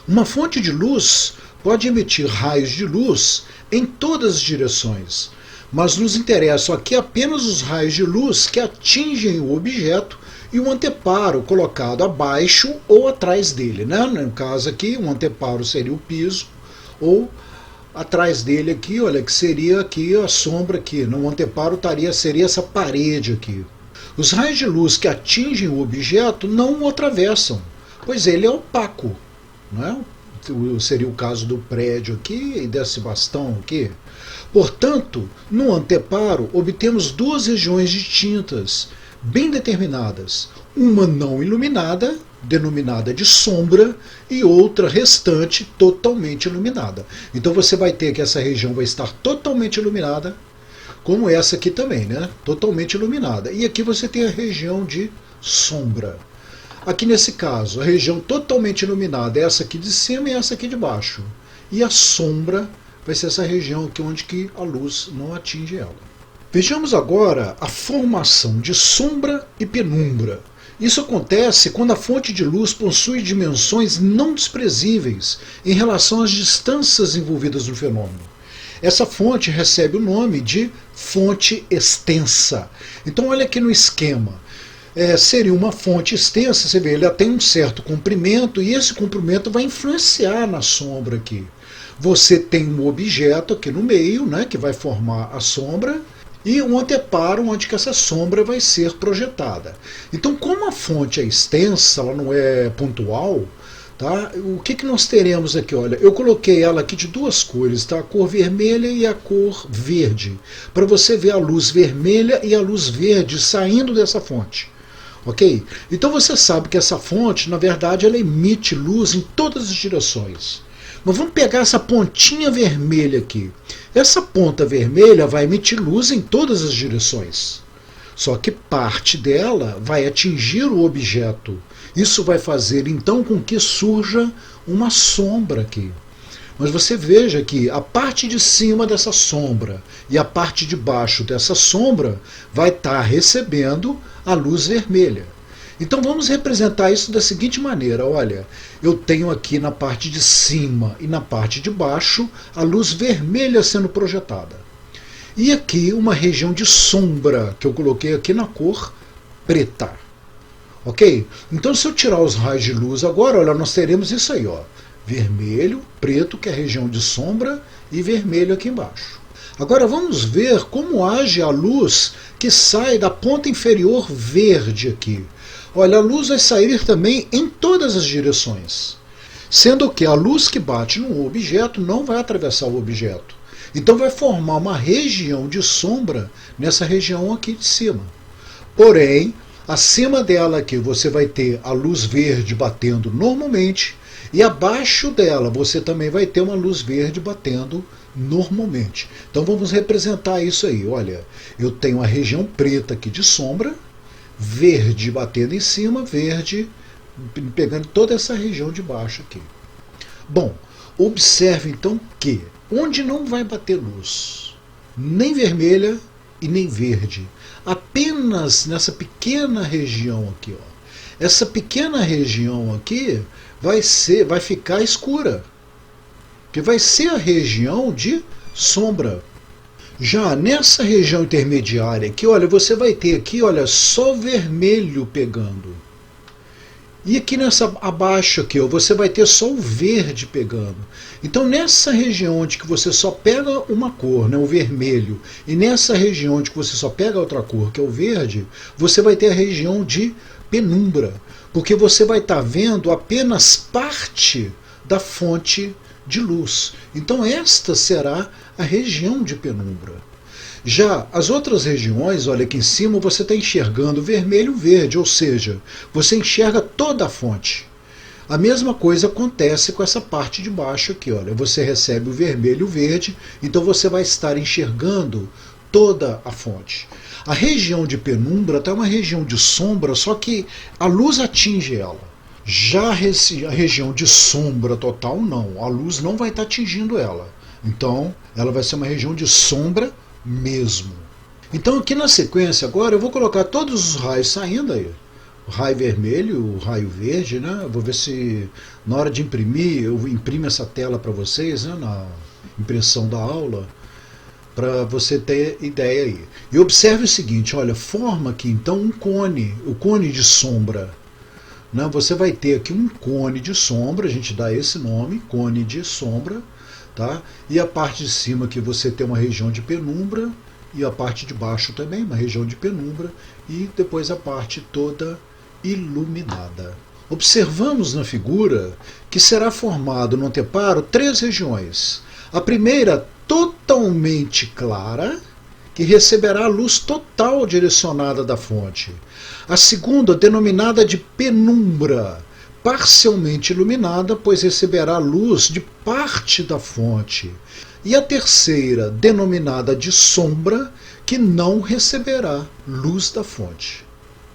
Uma fonte de luz pode emitir raios de luz em todas as direções, mas nos interessam aqui apenas os raios de luz que atingem o objeto e o anteparo colocado abaixo ou atrás dele, né? No caso aqui, o anteparo seria o piso, ou atrás dele aqui, olha, que seria aqui a sombra aqui. No anteparo seria essa parede aqui. Os raios de luz que atingem o objeto não o atravessam, pois ele é opaco, né? Seria o caso do prédio aqui e desse bastão aqui. Portanto, no anteparo obtemos duas regiões distintas, bem determinadas, uma não iluminada, denominada de sombra, e outra restante totalmente iluminada. Então você vai ter que essa região vai estar totalmente iluminada, como essa aqui também, né? Totalmente iluminada. E aqui você tem a região de sombra. Aqui nesse caso, a região totalmente iluminada é essa aqui de cima e essa aqui de baixo. E a sombra vai ser essa região aqui onde que a luz não atinge ela. Vejamos agora a formação de sombra e penumbra. Isso acontece quando a fonte de luz possui dimensões não desprezíveis em relação às distâncias envolvidas no fenômeno. Essa fonte recebe o nome de fonte extensa. Então olha aqui no esquema. Seria uma fonte extensa, você vê, ela tem um certo comprimento e esse comprimento vai influenciar na sombra aqui. Você tem um objeto aqui no meio, né, que vai formar a sombra, e um anteparo onde que essa sombra vai ser projetada. Então, como a fonte é extensa, ela não é pontual, tá? O que nós teremos aqui? Olha, eu coloquei ela aqui de duas cores, tá? A cor vermelha e a cor verde, para você ver a luz vermelha e a luz verde saindo dessa fonte. Ok? Então você sabe que essa fonte, na verdade, ela emite luz em todas as direções. Mas vamos pegar essa pontinha vermelha aqui. Essa ponta vermelha vai emitir luz em todas as direções. Só que parte dela vai atingir o objeto. Isso vai fazer então com que surja uma sombra aqui. Mas você veja que a parte de cima dessa sombra e a parte de baixo dessa sombra vai estar recebendo a luz vermelha. Então vamos representar isso da seguinte maneira, olha, eu tenho aqui na parte de cima e na parte de baixo a luz vermelha sendo projetada. E aqui uma região de sombra que eu coloquei aqui na cor preta. Ok? Então se eu tirar os raios de luz agora, olha, nós teremos isso aí, ó, vermelho, preto, que é a região de sombra, e vermelho aqui embaixo. Agora vamos ver como age a luz que sai da ponta inferior verde aqui. Olha, a luz vai sair também em todas as direções, sendo que a luz que bate no objeto não vai atravessar o objeto. Então vai formar uma região de sombra nessa região aqui de cima. Porém, acima dela aqui você vai ter a luz verde batendo normalmente, e abaixo dela você também vai ter uma luz verde batendo normalmente. Então vamos representar isso aí. Olha, eu tenho a região preta aqui de sombra, verde batendo em cima, verde pegando toda essa região de baixo aqui. Bom, observe então que onde não vai bater luz, nem vermelha e nem verde, apenas nessa pequena região aqui, ó. Essa pequena região aqui vai ficar escura, que vai ser a região de sombra. Já nessa região intermediária aqui, olha, você vai ter aqui, olha, só vermelho pegando. E aqui nessa abaixo aqui, ó, você vai ter só o verde pegando. Então nessa região onde que você só pega uma cor, né, o vermelho, e nessa região onde que você só pega outra cor, que é o verde, você vai ter a região de penumbra, porque você vai estar vendo apenas parte da fonte de luz. Então esta será a região de penumbra. Já as outras regiões, olha aqui em cima, você está enxergando vermelho e verde, ou seja, você enxerga toda a fonte. A mesma coisa acontece com essa parte de baixo aqui, olha, você recebe o vermelho e o verde, então você vai estar enxergando toda a fonte. A região de penumbra está uma região de sombra, só que a luz atinge ela. Já a região de sombra total, não. A luz não vai estar atingindo ela. Então, ela vai ser uma região de sombra mesmo. Então, aqui na sequência, agora, eu vou colocar todos os raios saindo aí. O raio vermelho, o raio verde, né? Eu vou ver se, na hora de imprimir, eu imprimo essa tela para vocês, né? Na impressão da aula, para você ter ideia aí. E observe o seguinte, olha, forma aqui, então, um cone, o cone de sombra. Né? Você vai ter aqui um cone de sombra, a gente dá esse nome, cone de sombra, tá? E a parte de cima aqui você tem uma região de penumbra, e a parte de baixo também, uma região de penumbra, e depois a parte toda iluminada. Observamos na figura que será formado no anteparo 3 regiões. A primeira, totalmente clara, que receberá a luz total direcionada da fonte. A segunda, denominada de penumbra, parcialmente iluminada, pois receberá luz de parte da fonte. E a terceira, denominada de sombra, que não receberá luz da fonte.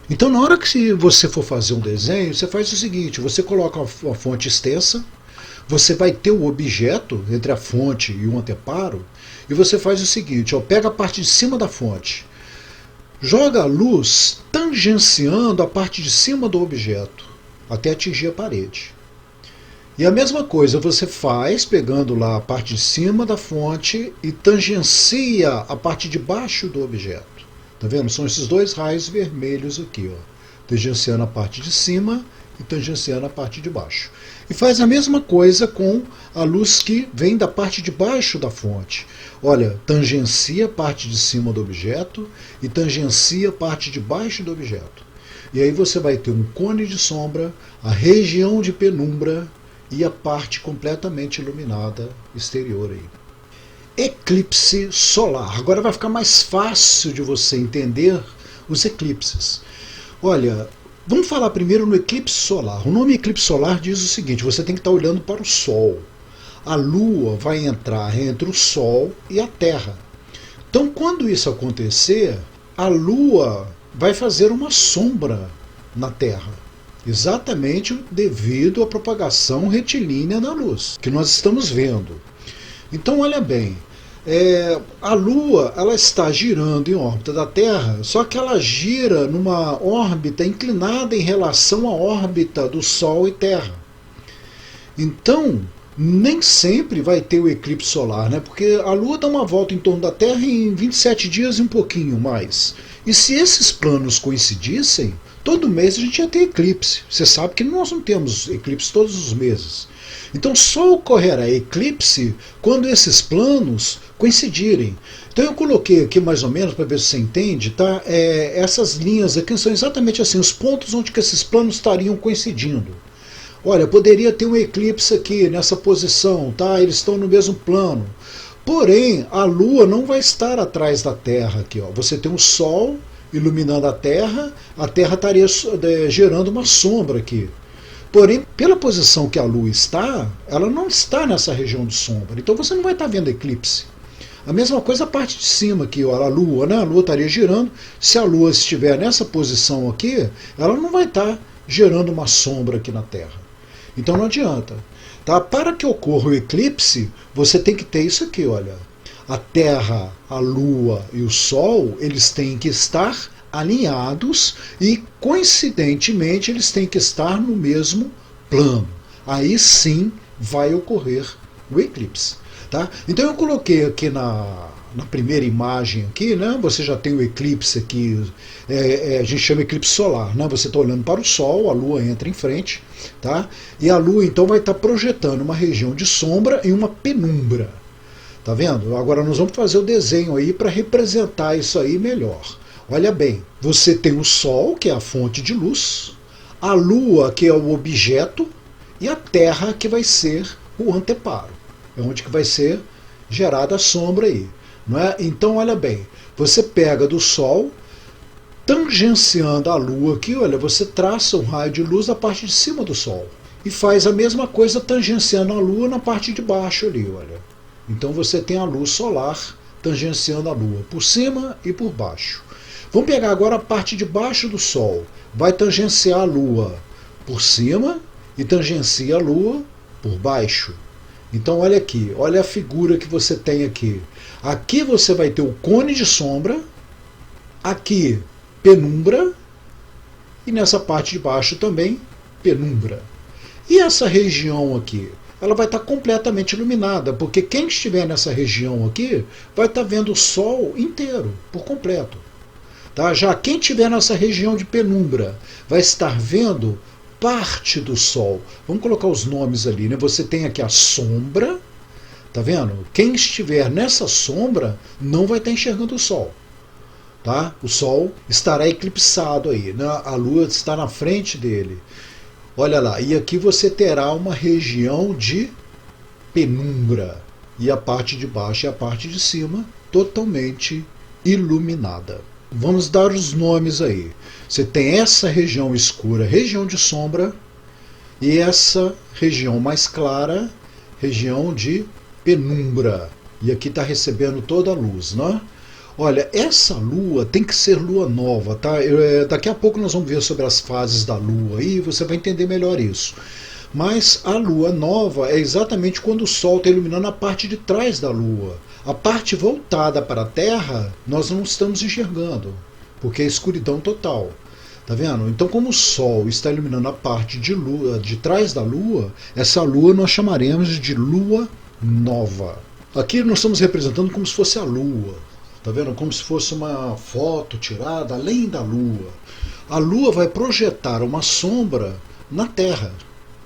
Então, na hora que você for fazer um desenho, você faz o seguinte, você coloca uma fonte extensa, você vai ter o objeto entre a fonte e o anteparo, e você faz o seguinte, ó, pega a parte de cima da fonte, joga a luz tangenciando a parte de cima do objeto, até atingir a parede. E a mesma coisa você faz pegando lá a parte de cima da fonte e tangencia a parte de baixo do objeto. Tá vendo? São esses 2 raios vermelhos aqui, ó, tangenciando a parte de cima e tangenciando a parte de baixo. E faz a mesma coisa com a luz que vem da parte de baixo da fonte. Olha, tangencia a parte de cima do objeto e tangencia a parte de baixo do objeto. E aí você vai ter um cone de sombra, a região de penumbra e a parte completamente iluminada exterior aí. Eclipse solar. Agora vai ficar mais fácil de você entender os eclipses. Olha, vamos falar primeiro no eclipse solar. O nome eclipse solar diz o seguinte, você tem que estar olhando para o Sol. A Lua vai entrar entre o Sol e a Terra. Então, quando isso acontecer, a Lua vai fazer uma sombra na Terra. Exatamente devido à propagação retilínea da luz, que nós estamos vendo. Então, olha bem, a Lua ela está girando em órbita da Terra, só que ela gira numa órbita inclinada em relação à órbita do Sol e Terra. Então, nem sempre vai ter o eclipse solar, né? Porque a Lua dá uma volta em torno da Terra em 27 dias e um pouquinho mais. E se esses planos coincidissem, todo mês a gente ia ter eclipse. Você sabe que nós não temos eclipse todos os meses. Então só ocorrerá eclipse quando esses planos coincidirem. Então eu coloquei aqui mais ou menos, para ver se você entende, tá? Essas linhas aqui são exatamente assim, os pontos onde que esses planos estariam coincidindo. Olha, poderia ter um eclipse aqui nessa posição, tá? Eles estão no mesmo plano. Porém, a Lua não vai estar atrás da Terra aqui, ó. Você tem o Sol iluminando a Terra estaria gerando uma sombra aqui. Porém, pela posição que a Lua está, ela não está nessa região de sombra. Então você não vai estar vendo eclipse. A mesma coisa a parte de cima aqui, ó, a Lua, né? A Lua estaria girando. Se a Lua estiver nessa posição aqui, ela não vai estar gerando uma sombra aqui na Terra. Então não adianta. Tá? Para que ocorra o eclipse, você tem que ter isso aqui, olha. A Terra, a Lua e o Sol, eles têm que estar alinhados e, coincidentemente, eles têm que estar no mesmo plano. Aí sim vai ocorrer o eclipse. Tá? Então eu coloquei aqui na primeira imagem aqui, né? Você já tem o eclipse aqui, a gente chama eclipse solar, né? Você está olhando para o Sol, a Lua entra em frente, tá? E a Lua então vai estar projetando uma região de sombra e uma penumbra. Tá vendo? Agora nós vamos fazer o desenho aí para representar isso aí melhor. Olha bem, você tem o Sol, que é a fonte de luz, a Lua, que é o objeto, e a Terra, que vai ser o anteparo. É onde que vai ser gerada a sombra aí. Não é? Então, olha bem, você pega do Sol, tangenciando a Lua aqui, olha, você traça um raio de luz na parte de cima do Sol. E faz a mesma coisa tangenciando a Lua na parte de baixo ali, olha. Então você tem a luz solar tangenciando a Lua, por cima e por baixo. Vamos pegar agora a parte de baixo do Sol. Vai tangenciar a Lua por cima e tangencia a Lua por baixo. Então olha aqui, olha a figura que você tem aqui. Aqui você vai ter o cone de sombra, aqui penumbra, e nessa parte de baixo também penumbra. E essa região aqui, ela vai estar completamente iluminada, porque quem estiver nessa região aqui vai estar vendo o Sol inteiro, por completo. Tá? Já quem estiver nessa região de penumbra vai estar vendo parte do Sol. Vamos colocar os nomes ali, né? Você tem aqui a sombra, tá vendo? Quem estiver nessa sombra não vai estar enxergando o Sol. Tá? O Sol estará eclipsado aí, né? A Lua está na frente dele. Olha lá, e aqui você terá uma região de penumbra. E a parte de baixo e a parte de cima totalmente iluminada. Vamos dar os nomes aí. Você tem essa região escura, região de sombra, e essa região mais clara, região de penumbra. E aqui está recebendo toda a luz, né? Olha, essa lua tem que ser lua nova, tá? Daqui a pouco nós vamos ver sobre as fases da lua e você vai entender melhor isso. Mas a lua nova é exatamente quando o Sol está iluminando a parte de trás da lua. A parte voltada para a Terra nós não estamos enxergando, porque é escuridão total. Tá vendo? Então, como o Sol está iluminando a parte de lua, de trás da lua, essa lua nós chamaremos de lua nova. Aqui nós estamos representando como se fosse a lua. Tá vendo? Como se fosse uma foto tirada além da Lua. A Lua vai projetar uma sombra na Terra.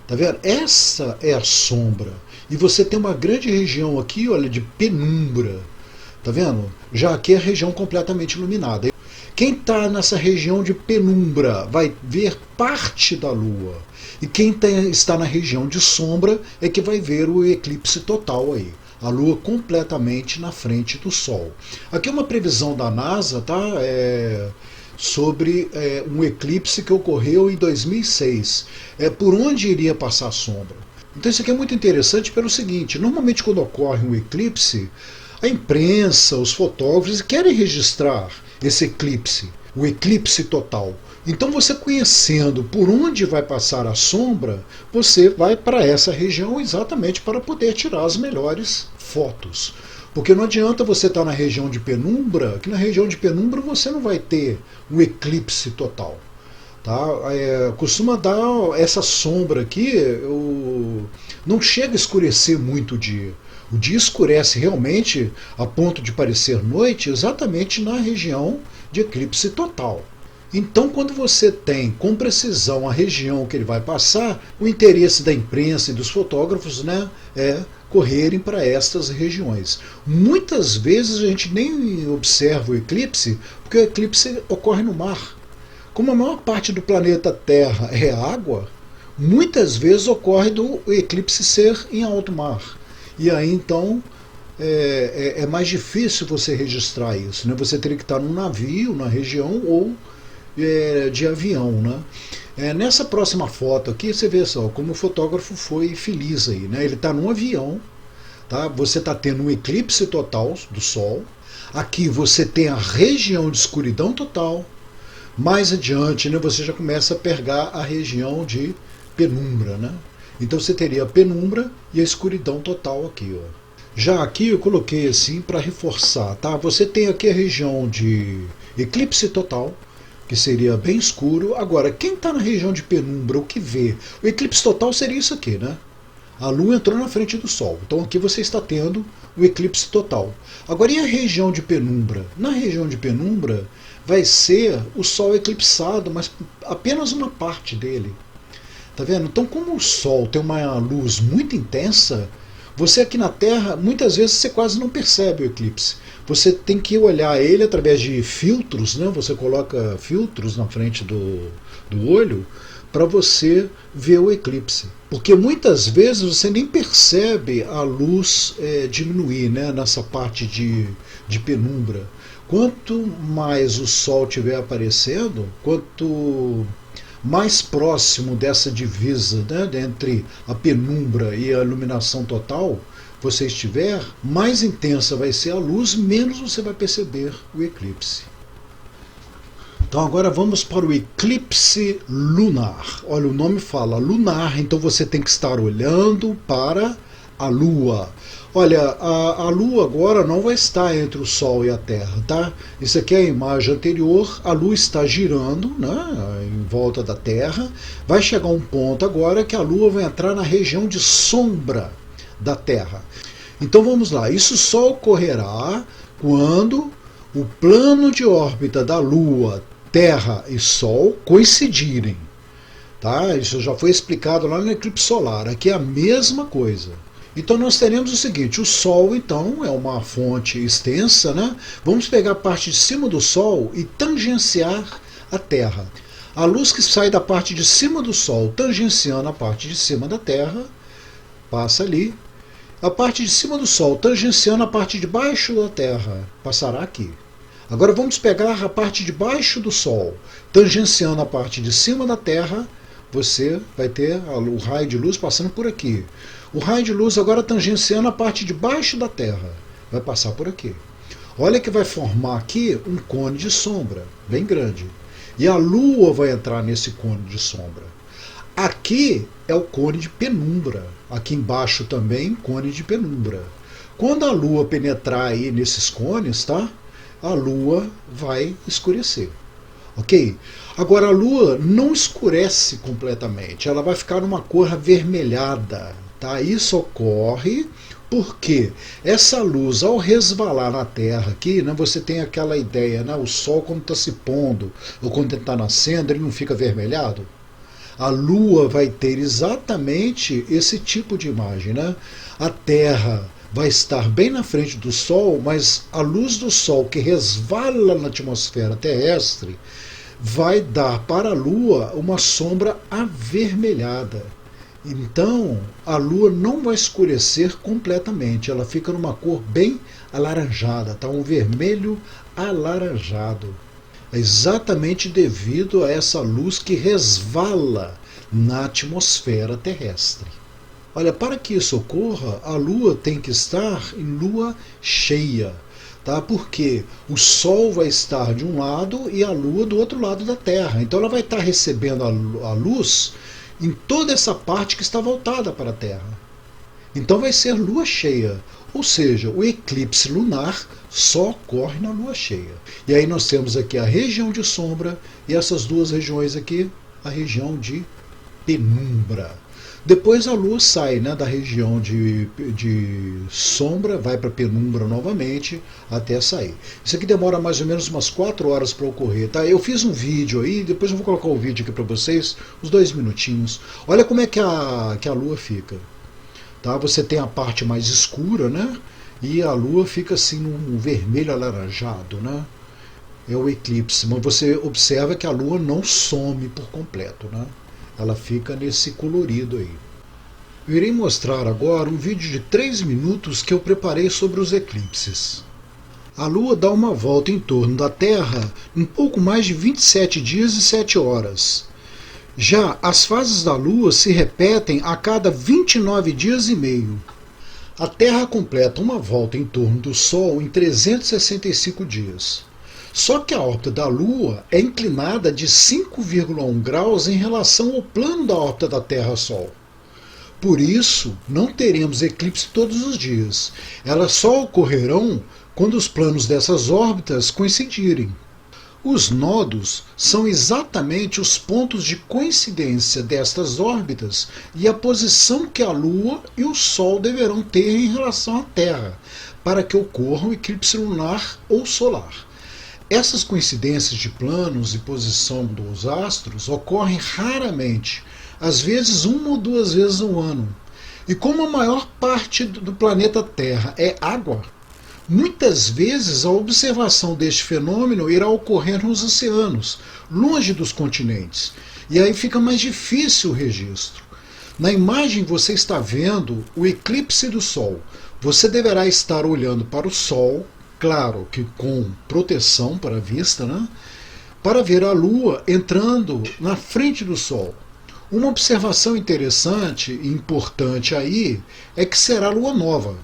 Tá vendo? Essa é a sombra. E você tem uma grande região aqui, olha, de penumbra. Tá vendo? Já aqui é a região completamente iluminada. Quem está nessa região de penumbra vai ver parte da Lua. E quem está na região de sombra é que vai ver o eclipse total aí. A Lua completamente na frente do Sol. Aqui é uma previsão da NASA, tá? Sobre um eclipse que ocorreu em 2006. Por onde iria passar a sombra. Então isso aqui é muito interessante pelo seguinte, normalmente quando ocorre um eclipse, a imprensa, os fotógrafos querem registrar esse eclipse, o eclipse total. Então você conhecendo por onde vai passar a sombra, você vai para essa região exatamente para poder tirar as melhores fotos. Porque não adianta você estar na região de penumbra, que na região de penumbra você não vai ter um eclipse total. Tá? Costuma dar essa sombra aqui, não chega a escurecer muito o dia. O dia escurece realmente a ponto de parecer noite exatamente na região de eclipse total. Então, quando você tem com precisão a região que ele vai passar, o interesse da imprensa e dos fotógrafos, né, é correrem para estas regiões. Muitas vezes a gente nem observa o eclipse, porque o eclipse ocorre no mar. Como a maior parte do planeta Terra é água, muitas vezes ocorre do eclipse ser em alto mar. E aí então é mais difícil você registrar isso, né? Você teria que estar num navio, na região, ou de avião, né? Nessa próxima foto aqui você vê só como o fotógrafo foi feliz aí, né? Ele está num avião, tá? Você está tendo um eclipse total do Sol. Aqui você tem a região de escuridão total. Mais adiante, né, você já começa a pegar a região de penumbra, né? Então você teria a penumbra e a escuridão total aqui, ó. Já aqui eu coloquei assim para reforçar, tá? Você tem aqui a região de eclipse total, que seria bem escuro. Agora, quem está na região de penumbra, o que vê? O eclipse total seria isso aqui, né? A Lua entrou na frente do Sol. Então aqui você está tendo o eclipse total. Agora, e a região de penumbra? Na região de penumbra vai ser o Sol eclipsado, mas apenas uma parte dele. Tá vendo? Então, como o Sol tem uma luz muito intensa, você aqui na Terra, muitas vezes você quase não percebe o eclipse. Você tem que olhar ele através de filtros, né? Você coloca filtros na frente do olho para você ver o eclipse. Porque muitas vezes você nem percebe a luz diminuir, né? Nessa parte de penumbra. Quanto mais o Sol estiver aparecendo, quanto mais próximo dessa divisa, né, entre a penumbra e a iluminação total você estiver, mais intensa vai ser a luz, menos você vai perceber o eclipse. Então agora vamos para o eclipse lunar. Olha, o nome fala lunar, então você tem que estar olhando para a Lua. Olha, a Lua agora não vai estar entre o Sol e a Terra, tá? Isso aqui é a imagem anterior, a Lua está girando, né, em volta da Terra. Vai chegar um ponto agora que a Lua vai entrar na região de sombra da Terra. Então vamos lá, isso só ocorrerá quando o plano de órbita da Lua, Terra e Sol coincidirem. Tá? Isso já foi explicado lá no eclipse solar, aqui é a mesma coisa. Então nós teremos o seguinte, o Sol então é uma fonte extensa, né? Vamos pegar a parte de cima do Sol e tangenciar a Terra. A luz que sai da parte de cima do Sol, tangenciando a parte de cima da Terra, passa ali. A parte de cima do Sol, tangenciando a parte de baixo da Terra, passará aqui. Agora vamos pegar a parte de baixo do Sol, tangenciando a parte de cima da Terra, você vai ter o raio de luz passando por aqui. O raio de luz agora tangenciando a parte de baixo da Terra, vai passar por aqui. Olha que vai formar aqui um cone de sombra, bem grande. E a Lua vai entrar nesse cone de sombra. Aqui é o cone de penumbra, aqui embaixo também cone de penumbra. Quando a Lua penetrar aí nesses cones, tá? A Lua vai escurecer, ok? Agora a Lua não escurece completamente, ela vai ficar numa cor avermelhada, tá? Isso ocorre porque essa luz, ao resvalar na Terra aqui, né, você tem aquela ideia, né, o Sol quando está se pondo ou quando está nascendo, ele não fica avermelhado? A Lua vai ter exatamente esse tipo de imagem, né? A Terra vai estar bem na frente do Sol, mas a luz do Sol que resvala na atmosfera terrestre vai dar para a Lua uma sombra avermelhada. Então, a Lua não vai escurecer completamente, ela fica numa cor bem alaranjada, tá? Um vermelho alaranjado. É exatamente devido a essa luz que resvala na atmosfera terrestre. Olha, para que isso ocorra, a Lua tem que estar em lua cheia, tá? Porque o Sol vai estar de um lado e a Lua do outro lado da Terra. Então ela vai estar recebendo a luz em toda essa parte que está voltada para a Terra. Então vai ser lua cheia, ou seja, o eclipse lunar só ocorre na lua cheia. E aí nós temos aqui a região de sombra e essas duas regiões aqui, a região de penumbra. Depois a lua sai, né, da região de sombra, vai para penumbra novamente até sair. Isso aqui demora mais ou menos umas 4 horas para ocorrer, tá? Eu fiz um vídeo aí, depois eu vou colocar o vídeo aqui para vocês, uns 2 minutinhos. Olha como é que a lua fica. Tá? Você tem a parte mais escura, né? E a lua fica assim num vermelho alaranjado, né? É o eclipse, mas você observa que a lua não some por completo, né? Ela fica nesse colorido aí. Eu irei mostrar agora um vídeo de 3 minutos que eu preparei sobre os eclipses. A Lua dá uma volta em torno da Terra em pouco mais de 27 dias e 7 horas. Já as fases da Lua se repetem a cada 29 dias e meio. A Terra completa uma volta em torno do Sol em 365 dias. Só que a órbita da Lua é inclinada de 5,1 graus em relação ao plano da órbita da Terra-Sol. Por isso, não teremos eclipse todos os dias. Elas só ocorrerão quando os planos dessas órbitas coincidirem. Os nodos são exatamente os pontos de coincidência destas órbitas e a posição que a Lua e o Sol deverão ter em relação à Terra, para que ocorra um eclipse lunar ou solar. Essas coincidências de planos e posição dos astros ocorrem raramente, às vezes 1 ou 2 vezes ao ano. E como a maior parte do planeta Terra é água, muitas vezes a observação deste fenômeno irá ocorrer nos oceanos, longe dos continentes, e aí fica mais difícil o registro. Na imagem você está vendo o eclipse do Sol. Você deverá estar olhando para o Sol, claro que com proteção para a vista, né? Para ver a Lua entrando na frente do Sol. Uma observação interessante e importante aí é que será lua nova,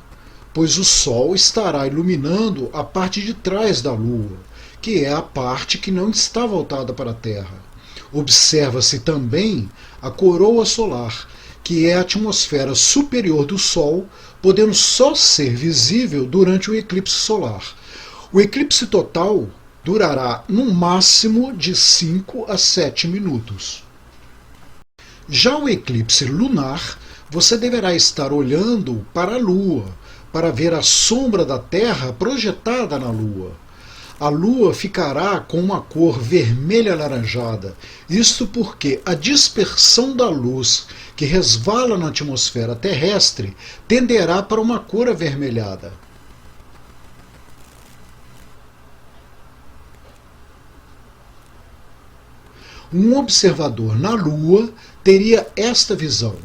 pois o Sol estará iluminando a parte de trás da Lua, que é a parte que não está voltada para a Terra. Observa-se também a coroa solar, que é a atmosfera superior do Sol, podendo só ser visível durante o eclipse solar. O eclipse total durará no máximo de 5 a 7 minutos. Já o eclipse lunar, você deverá estar olhando para a Lua, para ver a sombra da Terra projetada na Lua. A Lua ficará com uma cor vermelha-alaranjada, isto porque a dispersão da luz que resvala na atmosfera terrestre tenderá para uma cor avermelhada. Um observador na Lua teria esta visão.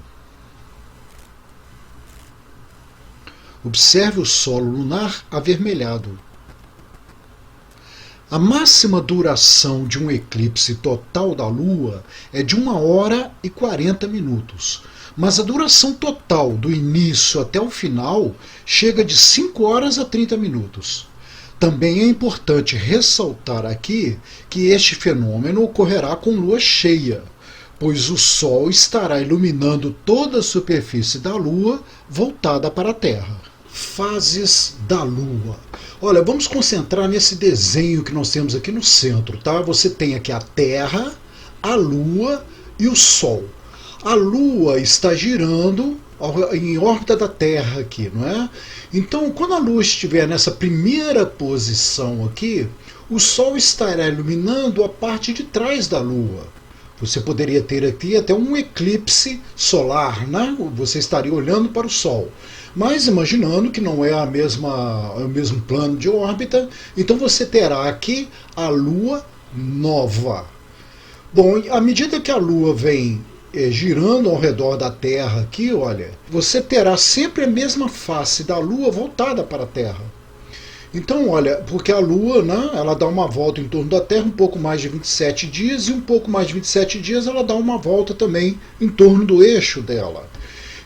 Observe o solo lunar avermelhado. A máxima duração de um eclipse total da Lua é de 1 hora e 40 minutos, mas a duração total do início até o final chega de 5 horas a 30 minutos. Também é importante ressaltar aqui que este fenômeno ocorrerá com lua cheia, pois o Sol estará iluminando toda a superfície da Lua voltada para a Terra. Fases da Lua. Olha, vamos concentrar nesse desenho que nós temos aqui no centro, tá? Você tem aqui a Terra, a Lua e o Sol. A Lua está girando em órbita da Terra aqui, não é? Então, quando a Lua estiver nessa primeira posição aqui, o Sol estará iluminando a parte de trás da Lua. Você poderia ter aqui até um eclipse solar, né? Você estaria olhando para o Sol. Mas imaginando que não é o mesmo plano de órbita, então você terá aqui a Lua nova. Bom, à medida que a Lua vem girando ao redor da Terra aqui, olha, você terá sempre a mesma face da Lua voltada para a Terra. Então, olha, porque a Lua, né, ela dá uma volta em torno da Terra um pouco mais de 27 dias, e um pouco mais de 27 dias ela dá uma volta também em torno do eixo dela.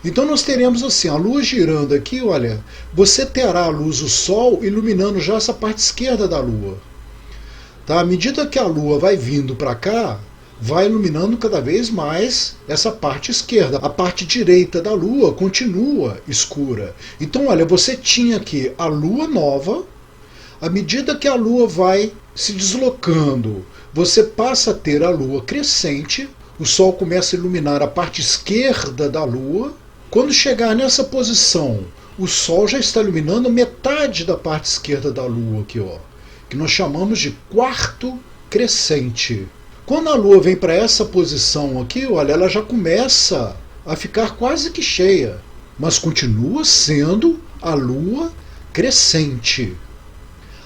Então nós teremos assim, a Lua girando aqui, olha, você terá a luz do Sol iluminando já essa parte esquerda da Lua. Tá? À medida que a Lua vai vindo para cá, vai iluminando cada vez mais essa parte esquerda. A parte direita da Lua continua escura. Então, olha, você tinha aqui a Lua nova. À medida que a Lua vai se deslocando, você passa a ter a Lua crescente. O Sol começa a iluminar a parte esquerda da Lua. Quando chegar nessa posição, o Sol já está iluminando metade da parte esquerda da Lua aqui, ó, que nós chamamos de quarto crescente. Quando a Lua vem para essa posição aqui, olha, ela já começa a ficar quase que cheia, mas continua sendo a Lua crescente,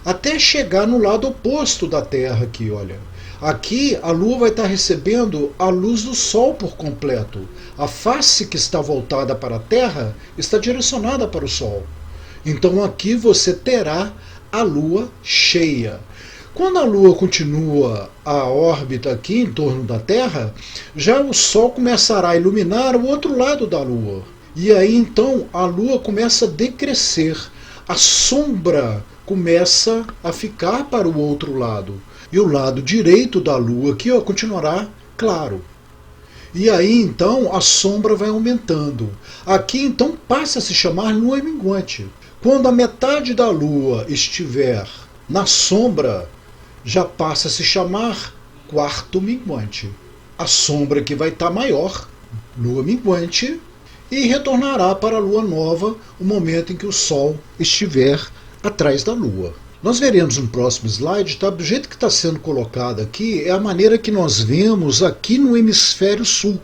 até chegar no lado oposto da Terra aqui, olha. Aqui a Lua vai estar recebendo a luz do Sol por completo. A face que está voltada para a Terra está direcionada para o Sol. Então aqui você terá a Lua cheia. Quando a Lua continua a órbita aqui em torno da Terra, já o Sol começará a iluminar o outro lado da Lua. E aí então a Lua começa a decrescer. A sombra começa a ficar para o outro lado. E o lado direito da Lua aqui, ó, continuará claro. E aí então a sombra vai aumentando. Aqui então passa a se chamar lua minguante. Quando a metade da Lua estiver na sombra, já passa a se chamar quarto minguante. A sombra que vai estar maior, lua minguante, e retornará para a lua nova o momento em que o Sol estiver atrás da Lua. Nós veremos no próximo slide, tá? Do jeito que está sendo colocado aqui, é a maneira que nós vemos aqui no hemisfério sul.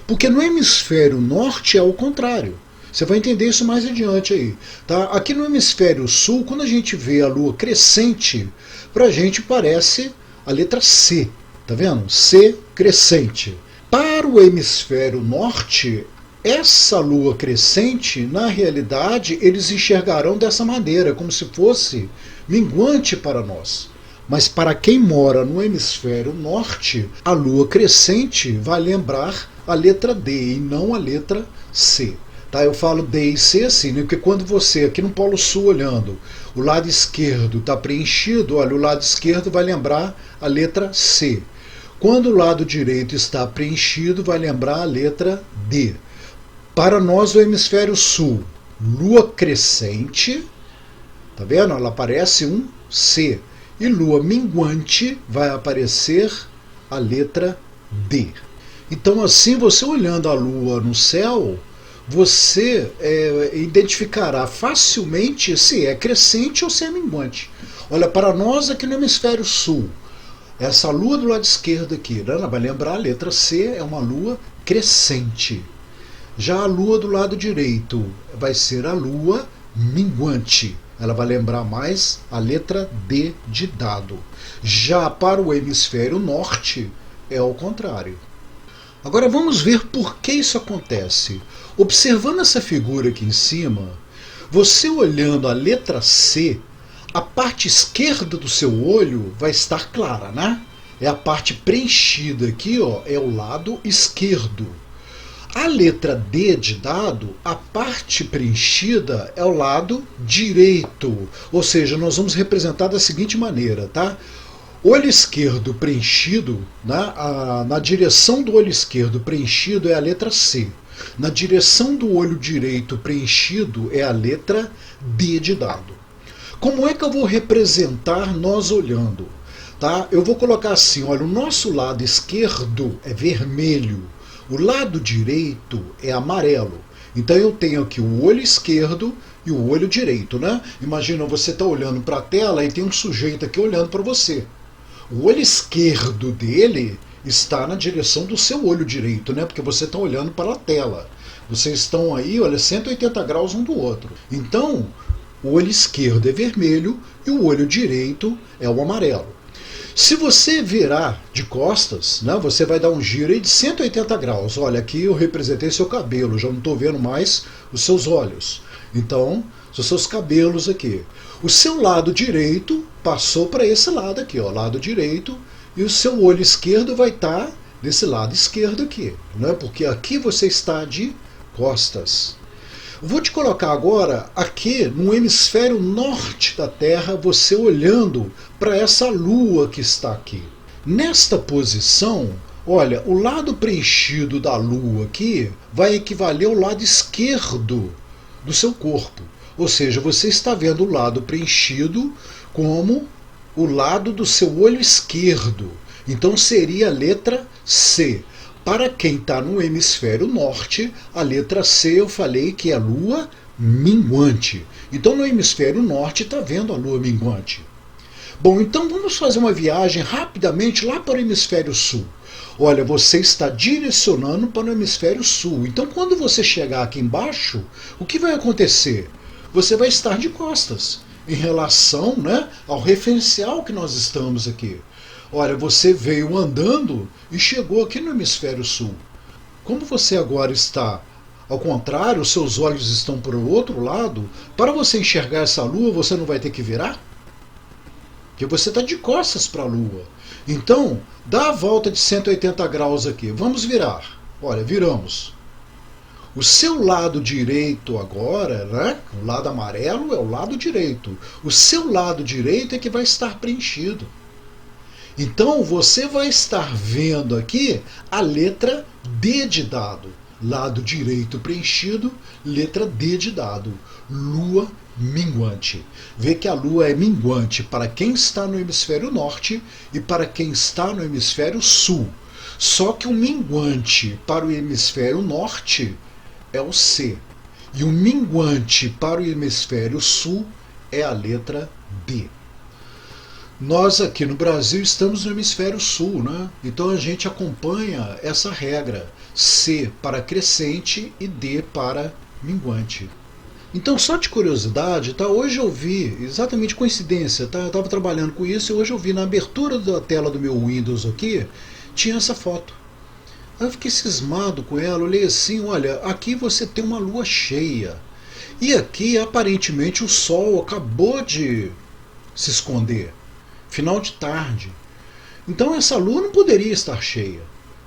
Porque no hemisfério norte é o contrário. Você vai entender isso mais adiante aí. Tá? Aqui no hemisfério sul, quando a gente vê a Lua crescente, para a gente parece a letra C. Tá vendo? C crescente. Para o hemisfério norte, essa Lua crescente, na realidade, eles enxergarão dessa maneira, como se fosse minguante para nós. Mas para quem mora no hemisfério norte, a Lua crescente vai lembrar a letra D e não a letra C. Tá, eu falo D e C assim, né? Porque quando você, aqui no Polo Sul olhando, o lado esquerdo está preenchido, olha, o lado esquerdo vai lembrar a letra C. Quando o lado direito está preenchido, vai lembrar a letra D. Para nós, o hemisfério sul, lua crescente, tá vendo? Ela aparece um C. E lua minguante vai aparecer a letra D. Então, assim, você olhando a lua no céu, você identificará facilmente se é crescente ou se é minguante. Olha, para nós aqui no hemisfério sul, essa lua do lado esquerdo aqui, né, vai lembrar a letra C, é uma lua crescente. Já a lua do lado direito vai ser a lua minguante. Ela vai lembrar mais a letra D de dado. Já para o hemisfério norte, é ao contrário. Agora vamos ver por que isso acontece. Observando essa figura aqui em cima, você olhando a letra C, a parte esquerda do seu olho vai estar clara, né? É a parte preenchida aqui, ó, é o lado esquerdo. A letra D de dado, a parte preenchida é o lado direito. Ou seja, nós vamos representar da seguinte maneira, tá? Olho esquerdo preenchido, né? Na direção do olho esquerdo preenchido é a letra C. Na direção do olho direito preenchido é a letra D de dado. Como é que eu vou representar nós olhando? Tá? Eu vou colocar assim, olha, o nosso lado esquerdo é vermelho, o lado direito é amarelo. Então eu tenho aqui o olho esquerdo e o olho direito, né? Imagina, você está olhando para a tela e tem um sujeito aqui olhando para você. O olho esquerdo dele está na direção do seu olho direito, né? Porque você está olhando para a tela. Vocês estão aí, olha, 180 graus um do outro. Então, o olho esquerdo é vermelho e o olho direito é o amarelo. Se você virar de costas, né, você vai dar um giro aí de 180 graus. Olha, aqui eu representei seu cabelo, já não estou vendo mais os seus olhos. Então, os seus cabelos aqui. O seu lado direito passou para esse lado aqui, ó, lado direito, e o seu olho esquerdo vai estar desse lado esquerdo aqui, né, porque aqui você está de costas. Vou te colocar agora aqui no hemisfério norte da Terra, você olhando para essa lua que está aqui. Nesta posição, olha, o lado preenchido da lua aqui vai equivaler ao lado esquerdo do seu corpo. Ou seja, você está vendo o lado preenchido como o lado do seu olho esquerdo. Então seria a letra C. Para quem está no hemisfério norte, a letra C eu falei que é a lua minguante. Então no hemisfério norte está vendo a lua minguante. Bom, então vamos fazer uma viagem rapidamente lá para o hemisfério sul. Olha, você está direcionando para o hemisfério sul. Então quando você chegar aqui embaixo, o que vai acontecer? Você vai estar de costas em relação, né, ao referencial que nós estamos aqui. Olha, você veio andando e chegou aqui no hemisfério sul. Como você agora está ao contrário, os seus olhos estão para o outro lado, para você enxergar essa lua, você não vai ter que virar? Porque você está de costas para a lua. Então, dá a volta de 180 graus aqui. Vamos virar. Olha, viramos. O seu lado direito agora, né? O lado amarelo é o lado direito. O seu lado direito é que vai estar preenchido. Então você vai estar vendo aqui a letra D de dado. Lado direito preenchido, letra D de dado. Lua minguante. Vê que a lua é minguante para quem está no hemisfério norte e para quem está no hemisfério sul. Só que o minguante para o hemisfério norte é o C. E o minguante para o hemisfério sul é a letra D. Nós aqui no Brasil estamos no hemisfério sul, né? Então a gente acompanha essa regra. C para crescente e D para minguante. Então, só de curiosidade, tá? Hoje eu vi, exatamente coincidência, tá? Eu estava trabalhando com isso e hoje eu vi na abertura da tela do meu Windows aqui, tinha essa foto. Aí eu fiquei cismado com ela, olhei assim, olha, aqui você tem uma lua cheia. E aqui, aparentemente, o sol acabou de se esconder. Final de tarde. Então essa lua não poderia estar cheia.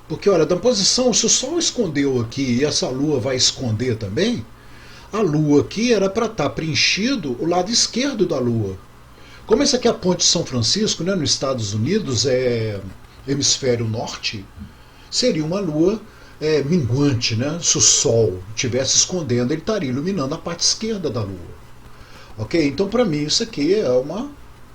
Porque, olha, da posição, se o sol escondeu aqui e essa lua vai esconder também, a Lua aqui era para estar preenchido o lado esquerdo da Lua. Como essa aqui é a ponte de São Francisco, né, nos Estados Unidos, é hemisfério norte, seria uma Lua minguante, né? Se o Sol estivesse escondendo, ele estaria iluminando a parte esquerda da Lua. Ok? Então, para mim, isso aqui é uma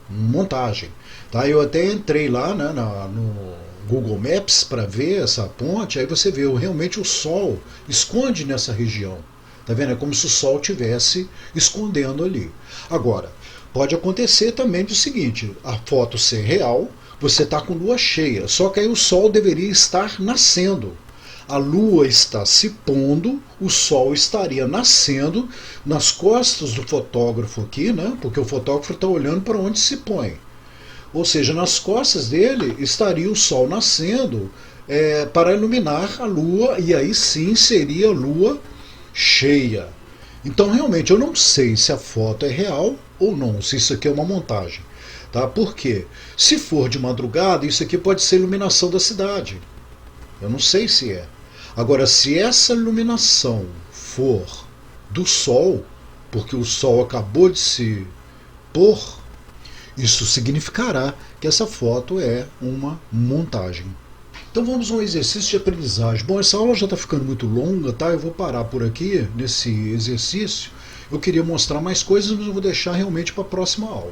montagem. Tá? Eu até entrei lá, né, no Google Maps para ver essa ponte, aí você vê realmente o Sol esconde nessa região. Tá vendo? É como se o Sol estivesse escondendo ali. Agora, pode acontecer também do seguinte, a foto ser real, você está com lua cheia, só que aí o Sol deveria estar nascendo. A Lua está se pondo, o Sol estaria nascendo nas costas do fotógrafo aqui, né? Porque o fotógrafo está olhando para onde se põe. Ou seja, nas costas dele estaria o Sol nascendo para iluminar a Lua, e aí sim seria a Lua cheia. Então realmente eu não sei se a foto é real ou não, se isso aqui é uma montagem. Tá? Por quê? Se for de madrugada, isso aqui pode ser iluminação da cidade. Eu não sei se é. Agora, se essa iluminação for do Sol, porque o Sol acabou de se pôr, isso significará que essa foto é uma montagem. Então vamos a um exercício de aprendizagem. Bom, essa aula já está ficando muito longa, tá? Eu vou parar por aqui nesse exercício. Eu queria mostrar mais coisas, mas eu vou deixar realmente para a próxima aula.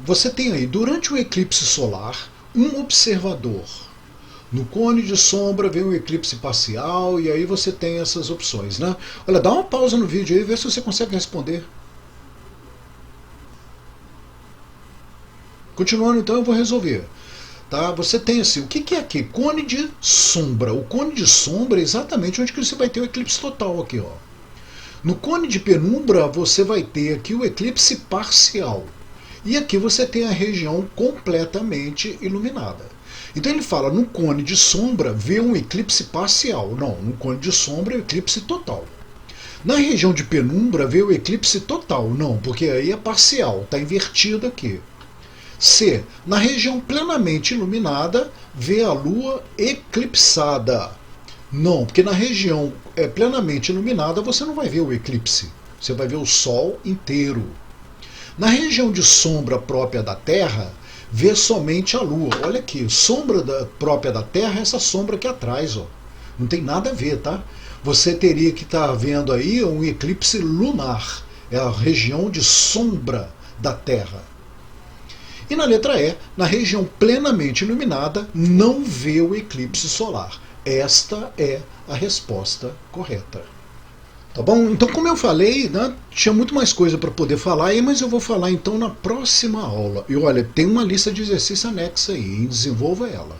Você tem aí, durante o eclipse solar, um observador. No cone de sombra vem um eclipse parcial e aí você tem essas opções, né? Olha, dá uma pausa no vídeo aí e vê se você consegue responder. Continuando então, eu vou resolver. Tá? Você tem assim, o que é aqui? Cone de sombra. O cone de sombra é exatamente onde que você vai ter o eclipse total aqui, ó. No cone de penumbra você vai ter aqui o eclipse parcial. E aqui você tem a região completamente iluminada. Então ele fala, no cone de sombra vê um eclipse parcial. Não, no cone de sombra é o eclipse total. Na região de penumbra vê o eclipse total. Não, porque aí é parcial, está invertido aqui. C. Na região plenamente iluminada vê a Lua eclipsada. Não, porque na região plenamente iluminada você não vai ver o eclipse. Você vai ver o Sol inteiro. Na região de sombra própria da Terra, vê somente a Lua. Olha aqui, sombra própria da Terra é essa sombra aqui atrás, ó. Não tem nada a ver, tá? Você teria que estar vendo aí um eclipse lunar. É a região de sombra da Terra. E na letra E, na região plenamente iluminada, não vê o eclipse solar. Esta é a resposta correta. Tá bom? Então, como eu falei, né, tinha muito mais coisa para poder falar aí, mas eu vou falar então na próxima aula. E olha, tem uma lista de exercício anexa aí, desenvolva ela.